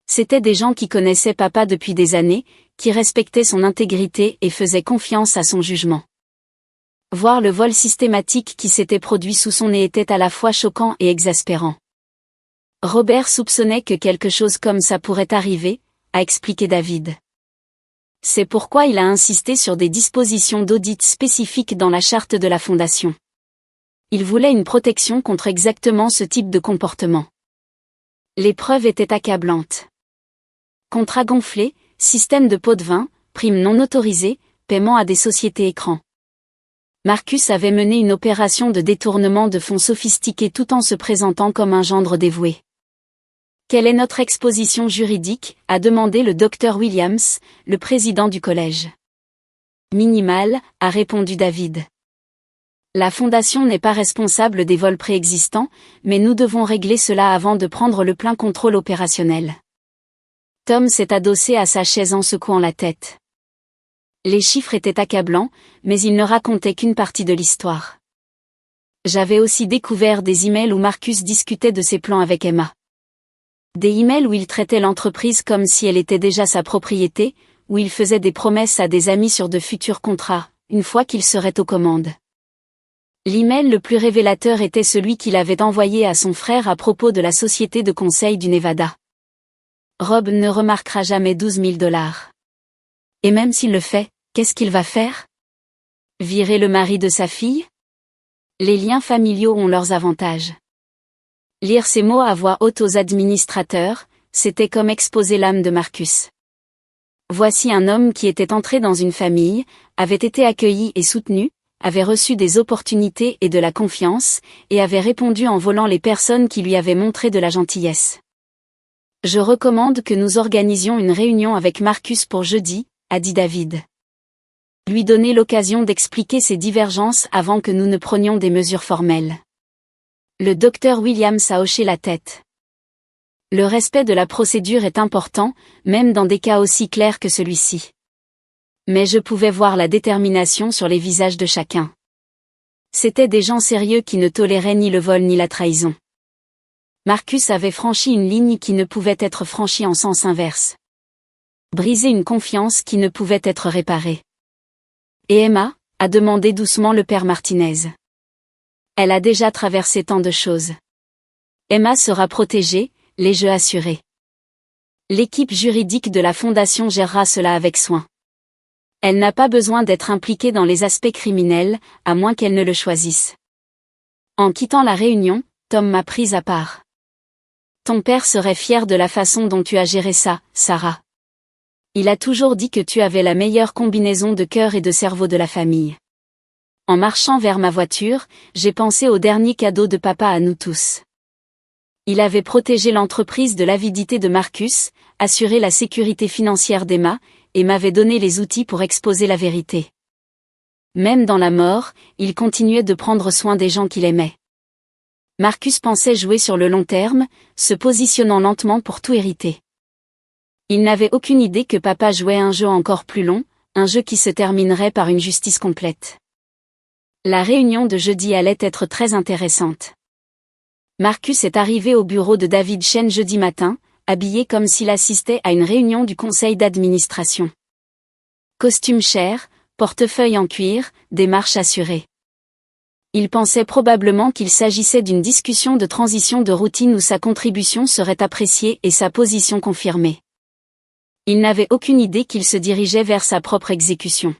C'étaient des gens qui connaissaient papa depuis des années, qui respectaient son intégrité et faisaient confiance à son jugement. Voir le vol systématique qui s'était produit sous son nez était à la fois choquant et exaspérant. Robert soupçonnait que quelque chose comme ça pourrait arriver, a expliqué David. C'est pourquoi il a insisté sur des dispositions d'audit spécifiques dans la charte de la fondation. Il voulait une protection contre exactement ce type de comportement. Les preuves étaient accablantes. Contrats gonflés, système de pot de vin, primes non autorisées, paiement à des sociétés écrans. Marcus avait mené une opération de détournement de fonds sophistiquée tout en se présentant comme un gendre dévoué. Quelle est notre exposition juridique, a demandé le docteur Williams, le président du collège. Minimale, a répondu David. La fondation n'est pas responsable des vols préexistants, mais nous devons régler cela avant de prendre le plein contrôle opérationnel. Tom s'est adossé à sa chaise en secouant la tête. Les chiffres étaient accablants, mais ils ne racontaient qu'une partie de l'histoire. J'avais aussi découvert des emails où Marcus discutait de ses plans avec Emma. Des emails où il traitait l'entreprise comme si elle était déjà sa propriété, où il faisait des promesses à des amis sur de futurs contrats, une fois qu'il serait aux commandes. L'email le plus révélateur était celui qu'il avait envoyé à son frère à propos de la société de conseil du Nevada. Rob ne remarquera jamais 12 000 $. Et même s'il le fait, qu'est-ce qu'il va faire? Virer le mari de sa fille? Les liens familiaux ont leurs avantages. Lire ces mots à voix haute aux administrateurs, c'était comme exposer l'âme de Marcus. Voici un homme qui était entré dans une famille, avait été accueilli et soutenu, avait reçu des opportunités et de la confiance, et avait répondu en volant les personnes qui lui avaient montré de la gentillesse. Je recommande que nous organisions une réunion avec Marcus pour jeudi, a dit David. Lui donner l'occasion d'expliquer ses divergences avant que nous ne prenions des mesures formelles. Le docteur Williams a hoché la tête. Le respect de la procédure est important, même dans des cas aussi clairs que celui-ci. Mais je pouvais voir la détermination sur les visages de chacun. C'étaient des gens sérieux qui ne toléraient ni le vol ni la trahison. Marcus avait franchi une ligne qui ne pouvait être franchie en sens inverse. Briser une confiance qui ne pouvait être réparée. Et Emma, a demandé doucement le père Martinez. Elle a déjà traversé tant de choses. Emma sera protégée, les jeux assurés. L'équipe juridique de la fondation gérera cela avec soin. Elle n'a pas besoin d'être impliquée dans les aspects criminels, à moins qu'elle ne le choisisse. En quittant la réunion, Tom m'a prise à part. Ton père serait fier de la façon dont tu as géré ça, Sarah. Il a toujours dit que tu avais la meilleure combinaison de cœur et de cerveau de la famille. En marchant vers ma voiture, j'ai pensé au dernier cadeau de papa à nous tous. Il avait protégé l'entreprise de l'avidité de Marcus, assuré la sécurité financière d'Emma, et m'avait donné les outils pour exposer la vérité. Même dans la mort, il continuait de prendre soin des gens qu'il aimait. Marcus pensait jouer sur le long terme, se positionnant lentement pour tout hériter. Il n'avait aucune idée que papa jouait un jeu encore plus long, un jeu qui se terminerait par une justice complète. La réunion de jeudi allait être très intéressante. Marcus est arrivé au bureau de David Chen jeudi matin, habillé comme s'il assistait à une réunion du conseil d'administration. Costume cher, portefeuille en cuir, démarche assurée. Il pensait probablement qu'il s'agissait d'une discussion de transition de routine où sa contribution serait appréciée et sa position confirmée. Il n'avait aucune idée qu'il se dirigeait vers sa propre exécution.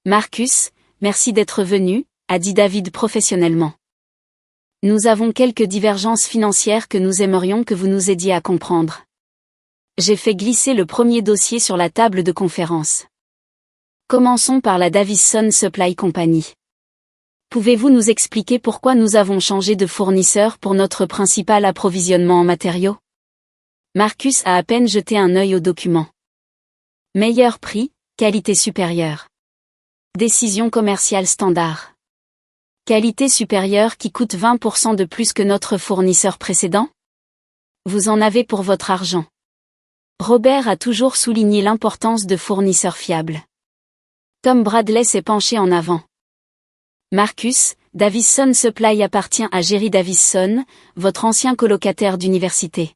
Marcus, merci d'être venu, a dit David professionnellement. Nous avons quelques divergences financières que nous aimerions que vous nous aidiez à comprendre. J'ai fait glisser le premier dossier sur la table de conférence. Commençons par la Davison Supply Company. Pouvez-vous nous expliquer pourquoi nous avons changé de fournisseur pour notre principal approvisionnement en matériaux? Marcus a à peine jeté un œil au document. Meilleur prix, qualité supérieure. Décision commerciale standard. Qualité supérieure qui coûte 20% de plus que notre fournisseur précédent? Vous en avez pour votre argent. Robert a toujours souligné l'importance de fournisseurs fiables. Tom Bradley s'est penché en avant. Marcus, Davison Supply appartient à Jerry Davison, votre ancien colocataire d'université.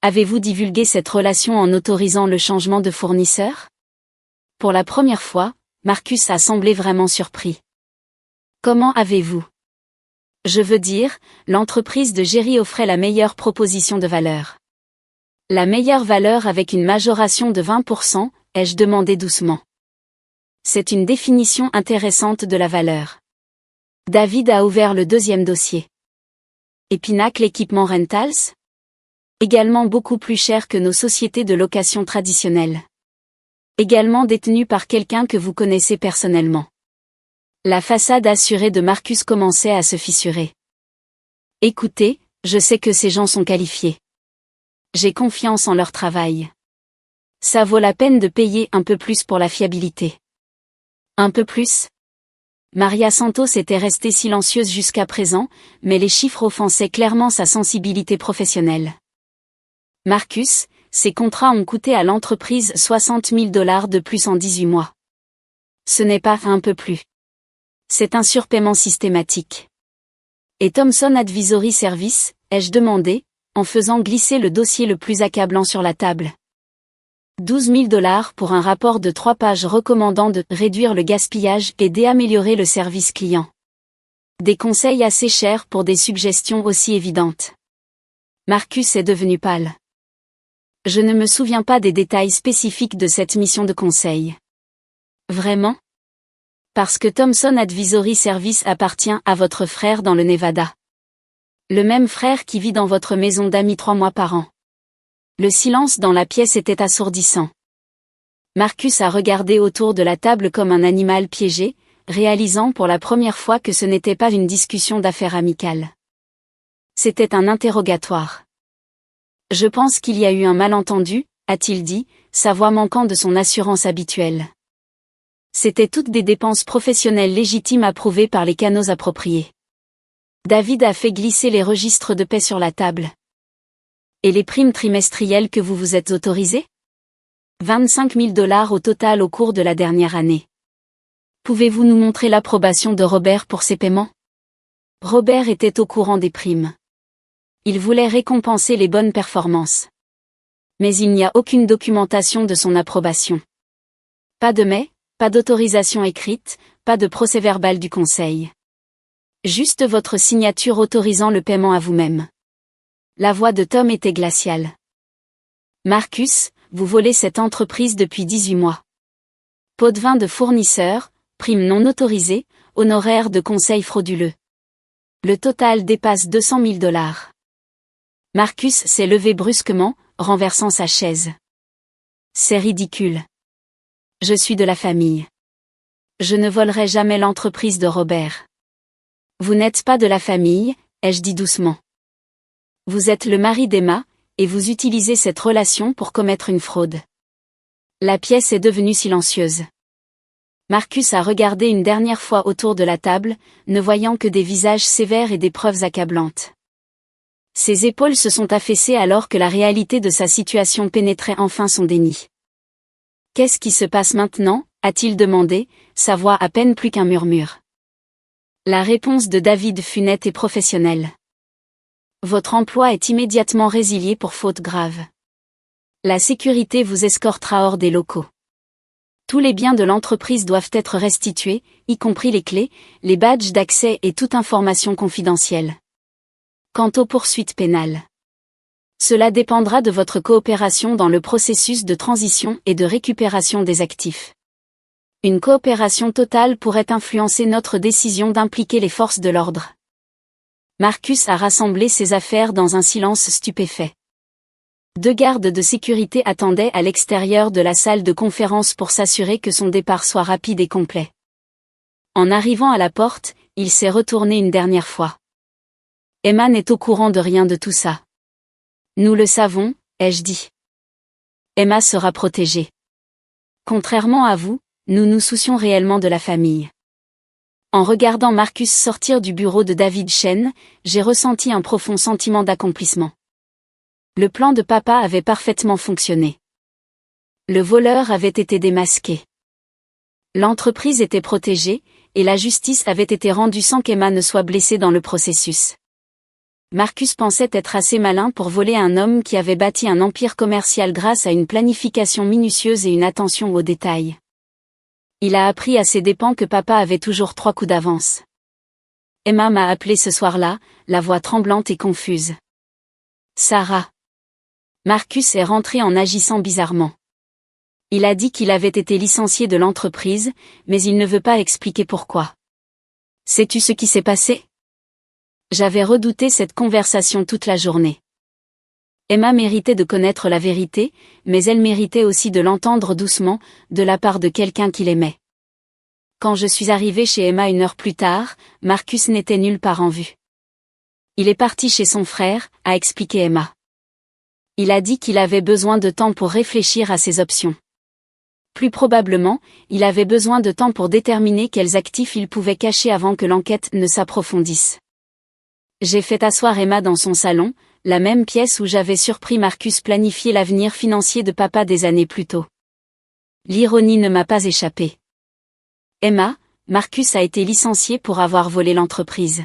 Avez-vous divulgué cette relation en autorisant le changement de fournisseur? Pour la première fois, Marcus a semblé vraiment surpris. Comment avez-vous? Je veux dire, l'entreprise de Jerry offrait la meilleure proposition de valeur. La meilleure valeur avec une majoration de 20%, ai-je demandé doucement. C'est une définition intéressante de la valeur. David a ouvert le deuxième dossier. Et Pinnacle Equipment Rentals? Également beaucoup plus cher que nos sociétés de location traditionnelles. Également détenues par quelqu'un que vous connaissez personnellement. La façade assurée de Marcus commençait à se fissurer. Écoutez, je sais que ces gens sont qualifiés. J'ai confiance en leur travail. Ça vaut la peine de payer un peu plus pour la fiabilité. Un peu plus? Maria Santos était restée silencieuse jusqu'à présent, mais les chiffres offensaient clairement sa sensibilité professionnelle. Marcus, ces contrats ont coûté à l'entreprise $60 000 de plus en 18 mois. Ce n'est pas un peu plus. C'est un surpaiement systématique. Et Thomson Advisory Service, ai-je demandé, en faisant glisser le dossier le plus accablant sur la table. $12 000 pour un rapport de 3 pages recommandant de réduire le gaspillage et d'améliorer le service client. Des conseils assez chers pour des suggestions aussi évidentes. Marcus est devenu pâle. Je ne me souviens pas des détails spécifiques de cette mission de conseil. Vraiment? Parce que Thomson Advisory Service appartient à votre frère dans le Nevada. Le même frère qui vit dans votre maison d'amis 3 mois par an. Le silence dans la pièce était assourdissant. Marcus a regardé autour de la table comme un animal piégé, réalisant pour la première fois que ce n'était pas une discussion d'affaires amicales. C'était un interrogatoire. Je pense qu'il y a eu un malentendu, a-t-il dit, sa voix manquant de son assurance habituelle. C'étaient toutes des dépenses professionnelles légitimes approuvées par les canaux appropriés. David a fait glisser les registres de paie sur la table. Et les primes trimestrielles que vous vous êtes autorisées? $25 000 au total au cours de la dernière année. Pouvez-vous nous montrer l'approbation de Robert pour ces paiements? Robert était au courant des primes. Il voulait récompenser les bonnes performances. Mais il n'y a aucune documentation de son approbation. Pas de mais, Pas d'autorisation écrite, pas de procès-verbal du conseil. Juste votre signature autorisant le paiement à vous-même. La voix de Tom était glaciale. Marcus, vous volez cette entreprise depuis 18 mois. Pot de vin de fournisseur, prime non autorisée, honoraires de conseil frauduleux. Le total dépasse 200 000 $. Marcus s'est levé brusquement, renversant sa chaise. C'est ridicule. Je suis de la famille. Je ne volerai jamais l'entreprise de Robert. Vous n'êtes pas de la famille, ai-je dit doucement. Vous êtes le mari d'Emma, et vous utilisez cette relation pour commettre une fraude. La pièce est devenue silencieuse. Marcus a regardé une dernière fois autour de la table, ne voyant que des visages sévères et des preuves accablantes. Ses épaules se sont affaissées alors que la réalité de sa situation pénétrait enfin son déni. Qu'est-ce qui se passe maintenant, a-t-il demandé, sa voix à peine plus qu'un murmure. La réponse de David fut nette et professionnelle. Votre emploi est immédiatement résilié pour faute grave. La sécurité vous escortera hors des locaux. Tous les biens de l'entreprise doivent être restitués, y compris les clés, les badges d'accès et toute information confidentielle. Quant aux poursuites pénales, cela dépendra de votre coopération dans le processus de transition et de récupération des actifs. Une coopération totale pourrait influencer notre décision d'impliquer les forces de l'ordre. Marcus a rassemblé ses affaires dans un silence stupéfait. 2 gardes de sécurité attendaient à l'extérieur de la salle de conférence pour s'assurer que son départ soit rapide et complet. En arrivant à la porte, il s'est retourné une dernière fois. Emma n'est au courant de rien de tout ça. Nous le savons, ai-je dit. Emma sera protégée. Contrairement à vous, nous nous soucions réellement de la famille. En regardant Marcus sortir du bureau de David Shen, j'ai ressenti un profond sentiment d'accomplissement. Le plan de papa avait parfaitement fonctionné. Le voleur avait été démasqué. L'entreprise était protégée, et la justice avait été rendue sans qu'Emma ne soit blessée dans le processus. Marcus pensait être assez malin pour voler un homme qui avait bâti un empire commercial grâce à une planification minutieuse et une attention aux détails. Il a appris à ses dépens que papa avait toujours 3 coups d'avance. Emma m'a appelé ce soir-là, la voix tremblante et confuse. Sarah. Marcus est rentré en agissant bizarrement. Il a dit qu'il avait été licencié de l'entreprise, mais il ne veut pas expliquer pourquoi. Sais-tu ce qui s'est passé? J'avais redouté cette conversation toute la journée. Emma méritait de connaître la vérité, mais elle méritait aussi de l'entendre doucement, de la part de quelqu'un qui l'aimait. Quand je suis arrivé chez Emma 1 heure plus tard, Marcus n'était nulle part en vue. Il est parti chez son frère, a expliqué Emma. Il a dit qu'il avait besoin de temps pour réfléchir à ses options. Plus probablement, il avait besoin de temps pour déterminer quels actifs il pouvait cacher avant que l'enquête ne s'approfondisse. J'ai fait asseoir Emma dans son salon, la même pièce où j'avais surpris Marcus planifier l'avenir financier de papa des années plus tôt. L'ironie ne m'a pas échappé. Emma, Marcus a été licencié pour avoir volé l'entreprise.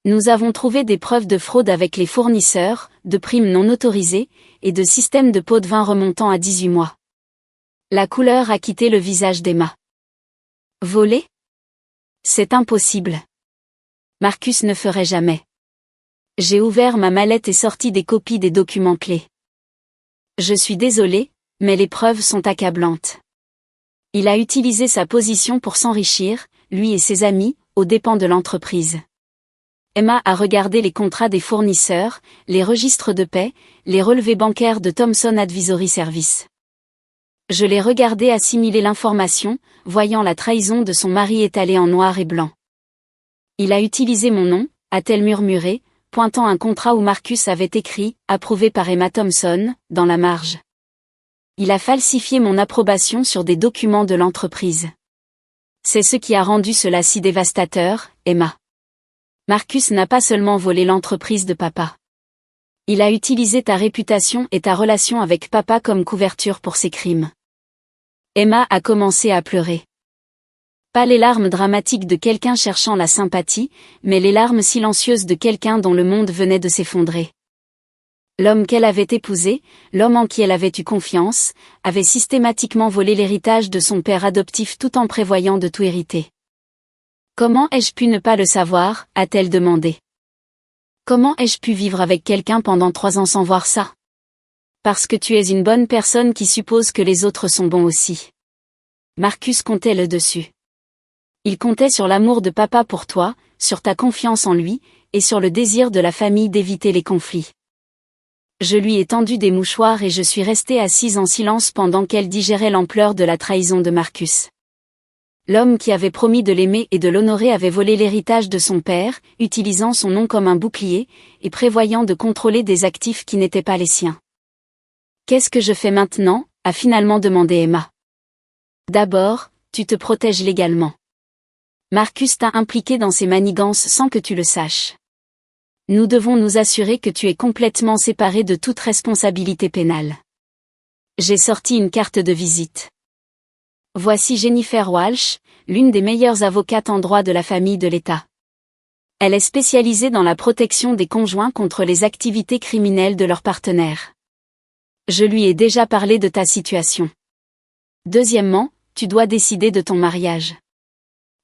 Nous avons trouvé des preuves de fraude avec les fournisseurs, de primes non autorisées, et de systèmes de pots de vin remontant à 18 mois. La couleur a quitté le visage d'Emma. Voler? C'est impossible. Marcus ne ferait jamais. J'ai ouvert ma mallette et sorti des copies des documents clés. Je suis désolé, mais les preuves sont accablantes. Il a utilisé sa position pour s'enrichir, lui et ses amis, aux dépens de l'entreprise. Emma a regardé les contrats des fournisseurs, les registres de paie, les relevés bancaires de Thomson Advisory Service. Je l'ai regardé assimiler l'information, voyant la trahison de son mari étalée en noir et blanc. Il a utilisé mon nom, a-t-elle murmuré, pointant un contrat où Marcus avait écrit « Approuvé par Emma Thompson » dans la marge. Il a falsifié mon approbation sur des documents de l'entreprise. C'est ce qui a rendu cela si dévastateur, Emma. Marcus n'a pas seulement volé l'entreprise de papa. Il a utilisé ta réputation et ta relation avec papa comme couverture pour ses crimes. Emma a commencé à pleurer. Pas les larmes dramatiques de quelqu'un cherchant la sympathie, mais les larmes silencieuses de quelqu'un dont le monde venait de s'effondrer. L'homme qu'elle avait épousé, l'homme en qui elle avait eu confiance, avait systématiquement volé l'héritage de son père adoptif tout en prévoyant de tout hériter. Comment ai-je pu ne pas le savoir, a-t-elle demandé. Comment ai-je pu vivre avec quelqu'un pendant 3 ans sans voir ça? Parce que tu es une bonne personne qui suppose que les autres sont bons aussi. Marcus comptait le dessus. Il comptait sur l'amour de papa pour toi, sur ta confiance en lui, et sur le désir de la famille d'éviter les conflits. Je lui ai tendu des mouchoirs et je suis restée assise en silence pendant qu'elle digérait l'ampleur de la trahison de Marcus. L'homme qui avait promis de l'aimer et de l'honorer avait volé l'héritage de son père, utilisant son nom comme un bouclier, et prévoyant de contrôler des actifs qui n'étaient pas les siens. Qu'est-ce que je fais maintenant? A finalement demandé Emma. D'abord, tu te protèges légalement. Marcus t'a impliqué dans ces manigances sans que tu le saches. Nous devons nous assurer que tu es complètement séparé de toute responsabilité pénale. J'ai sorti une carte de visite. Voici Jennifer Walsh, l'une des meilleures avocates en droit de la famille de l'État. Elle est spécialisée dans la protection des conjoints contre les activités criminelles de leurs partenaires. Je lui ai déjà parlé de ta situation. Deuxièmement, tu dois décider de ton mariage.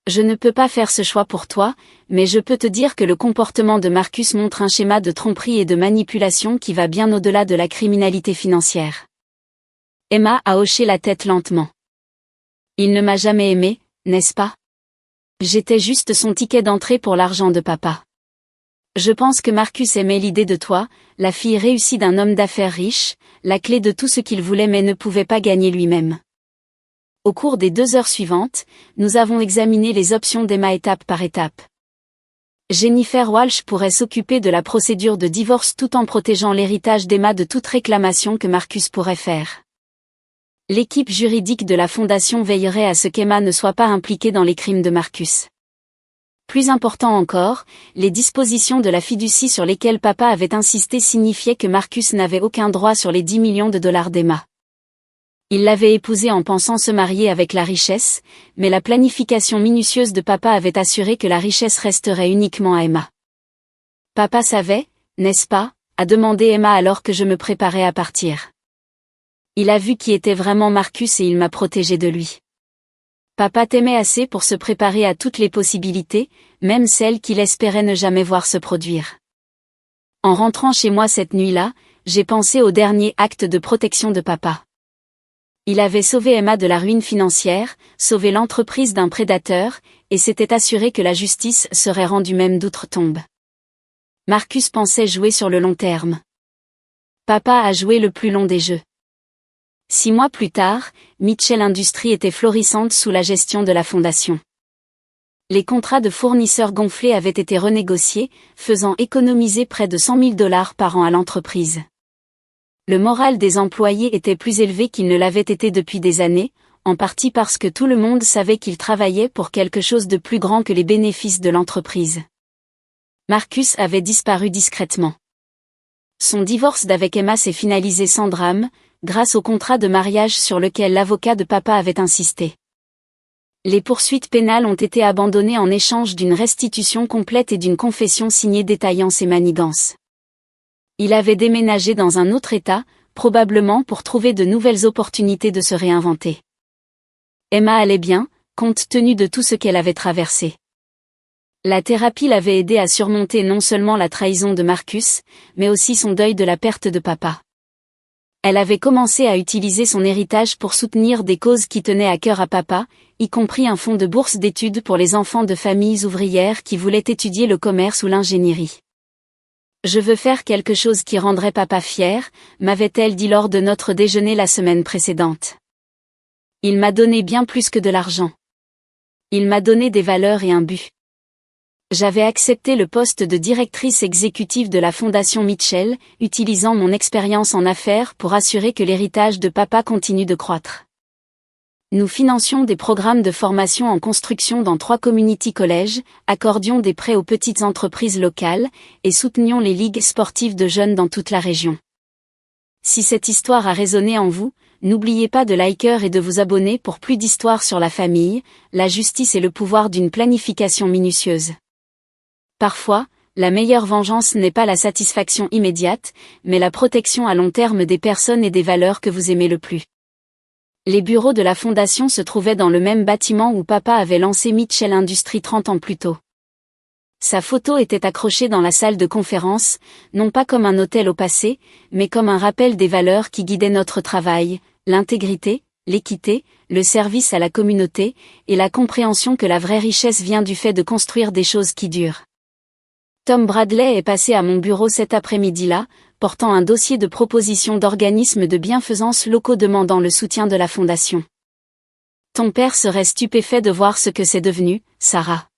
Je ne peux pas faire ce choix pour toi, mais je peux te dire que le comportement de Marcus montre un schéma de tromperie et de manipulation qui va bien au-delà de la criminalité financière. Emma a hoché la tête lentement. Il ne m'a jamais aimé, n'est-ce pas? J'étais juste son ticket d'entrée pour l'argent de papa. Je pense que Marcus aimait l'idée de toi, la fille réussie d'un homme d'affaires riche, la clé de tout ce qu'il voulait mais ne pouvait pas gagner lui-même. Au cours des 2 heures suivantes, nous avons examiné les options d'Emma étape par étape. Jennifer Walsh pourrait s'occuper de la procédure de divorce tout en protégeant l'héritage d'Emma de toute réclamation que Marcus pourrait faire. L'équipe juridique de la fondation veillerait à ce qu'Emma ne soit pas impliquée dans les crimes de Marcus. Plus important encore, les dispositions de la fiducie sur lesquelles papa avait insisté signifiaient que Marcus n'avait aucun droit sur les 10 millions de dollars d'Emma. Il l'avait épousée en pensant se marier avec la richesse, mais la planification minutieuse de papa avait assuré que la richesse resterait uniquement à Emma. Papa savait, n'est-ce pas? A demandé Emma alors que je me préparais à partir. Il a vu qui était vraiment Marcus et il m'a protégée de lui. Papa t'aimait assez pour se préparer à toutes les possibilités, même celles qu'il espérait ne jamais voir se produire. En rentrant chez moi cette nuit-là, j'ai pensé au dernier acte de protection de papa. Il avait sauvé Emma de la ruine financière, sauvé l'entreprise d'un prédateur, et s'était assuré que la justice serait rendue même d'outre-tombe. Marcus pensait jouer sur le long terme. Papa a joué le plus long des jeux. 6 mois plus tard, Mitchell Industries était florissante sous la gestion de la fondation. Les contrats de fournisseurs gonflés avaient été renégociés, faisant économiser près de 100 000 $ par an à l'entreprise. Le moral des employés était plus élevé qu'il ne l'avait été depuis des années, en partie parce que tout le monde savait qu'ils travaillaient pour quelque chose de plus grand que les bénéfices de l'entreprise. Marcus avait disparu discrètement. Son divorce d'avec Emma s'est finalisé sans drame, grâce au contrat de mariage sur lequel l'avocat de papa avait insisté. Les poursuites pénales ont été abandonnées en échange d'une restitution complète et d'une confession signée détaillant ses manigances. Il avait déménagé dans un autre État, probablement pour trouver de nouvelles opportunités de se réinventer. Emma allait bien, compte tenu de tout ce qu'elle avait traversé. La thérapie l'avait aidée à surmonter non seulement la trahison de Marcus, mais aussi son deuil de la perte de papa. Elle avait commencé à utiliser son héritage pour soutenir des causes qui tenaient à cœur à papa, y compris un fonds de bourse d'études pour les enfants de familles ouvrières qui voulaient étudier le commerce ou l'ingénierie. Je veux faire quelque chose qui rendrait papa fier, m'avait-elle dit lors de notre déjeuner la semaine précédente. Il m'a donné bien plus que de l'argent. Il m'a donné des valeurs et un but. J'avais accepté le poste de directrice exécutive de la Fondation Mitchell, utilisant mon expérience en affaires pour assurer que l'héritage de papa continue de croître. Nous financions des programmes de formation en construction dans 3 community collèges, accordions des prêts aux petites entreprises locales, et soutenions les ligues sportives de jeunes dans toute la région. Si cette histoire a résonné en vous, n'oubliez pas de liker et de vous abonner pour plus d'histoires sur la famille, la justice et le pouvoir d'une planification minutieuse. Parfois, La meilleure vengeance n'est pas la satisfaction immédiate, mais la protection à long terme des personnes et des valeurs que vous aimez le plus. Les bureaux de la fondation se trouvaient dans le même bâtiment où papa avait lancé Mitchell Industries 30 ans plus tôt. Sa photo était accrochée dans la salle de conférence, non pas comme un hôtel au passé, mais comme un rappel des valeurs qui guidaient notre travail, l'intégrité, l'équité, le service à la communauté, et la compréhension que la vraie richesse vient du fait de construire des choses qui durent. Tom Bradley est passé à mon bureau cet après-midi-là, portant un dossier de proposition d'organismes de bienfaisance locaux demandant le soutien de la fondation. Ton père serait stupéfait de voir ce que c'est devenu, Sarah.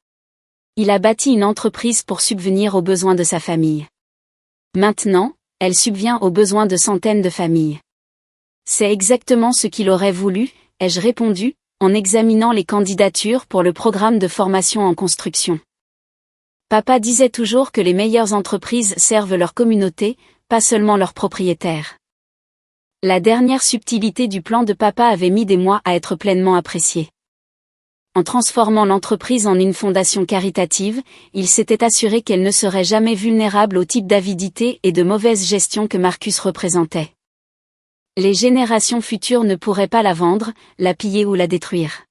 Il a bâti une entreprise pour subvenir aux besoins de sa famille. Maintenant, elle subvient aux besoins de centaines de familles. C'est exactement ce qu'il aurait voulu, ai-je répondu, en examinant les candidatures pour le programme de formation en construction. Papa disait toujours que les meilleures entreprises servent leur communauté, pas seulement leurs propriétaires. La dernière subtilité du plan de papa avait mis des mois à être pleinement appréciée. En transformant l'entreprise en une fondation caritative, il s'était assuré qu'elle ne serait jamais vulnérable au type d'avidité et de mauvaise gestion que Marcus représentait. Les générations futures ne pourraient pas la vendre, la piller ou la détruire.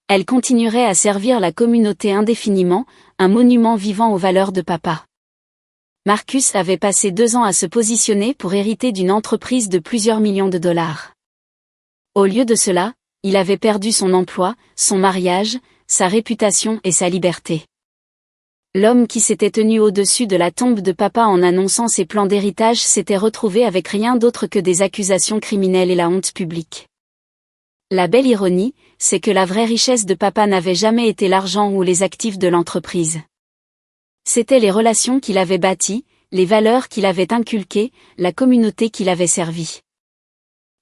Elle continuerait à servir la communauté indéfiniment, un monument vivant aux valeurs de papa. Marcus avait passé 2 ans à se positionner pour hériter d'une entreprise de plusieurs millions de dollars. Au lieu de cela, il avait perdu son emploi, son mariage, sa réputation et sa liberté. L'homme qui s'était tenu au-dessus de la tombe de papa en annonçant ses plans d'héritage s'était retrouvé avec rien d'autre que des accusations criminelles et la honte publique. La belle ironie, c'est que la vraie richesse de papa n'avait jamais été l'argent ou les actifs de l'entreprise. C'étaient les relations qu'il avait bâties, les valeurs qu'il avait inculquées, la communauté qu'il avait servie.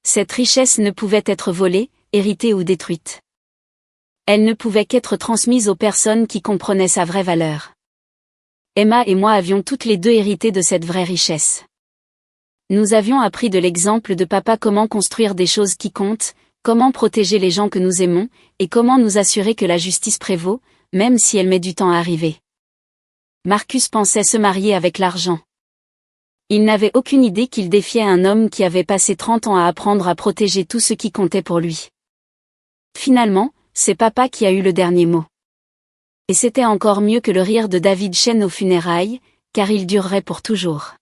Cette richesse ne pouvait être volée, héritée ou détruite. Elle ne pouvait qu'être transmise aux personnes qui comprenaient sa vraie valeur. Emma et moi avions toutes les deux hérité de cette vraie richesse. Nous avions appris de l'exemple de papa comment construire des choses qui comptent, comment protéger les gens que nous aimons, et comment nous assurer que la justice prévaut, même si elle met du temps à arriver. Marcus pensait se marier avec l'argent. Il n'avait aucune idée qu'il défiait un homme qui avait passé 30 ans à apprendre à protéger tout ce qui comptait pour lui. Finalement, c'est papa qui a eu le dernier mot. Et c'était encore mieux que le rire de David Chen aux funérailles, car il durerait pour toujours.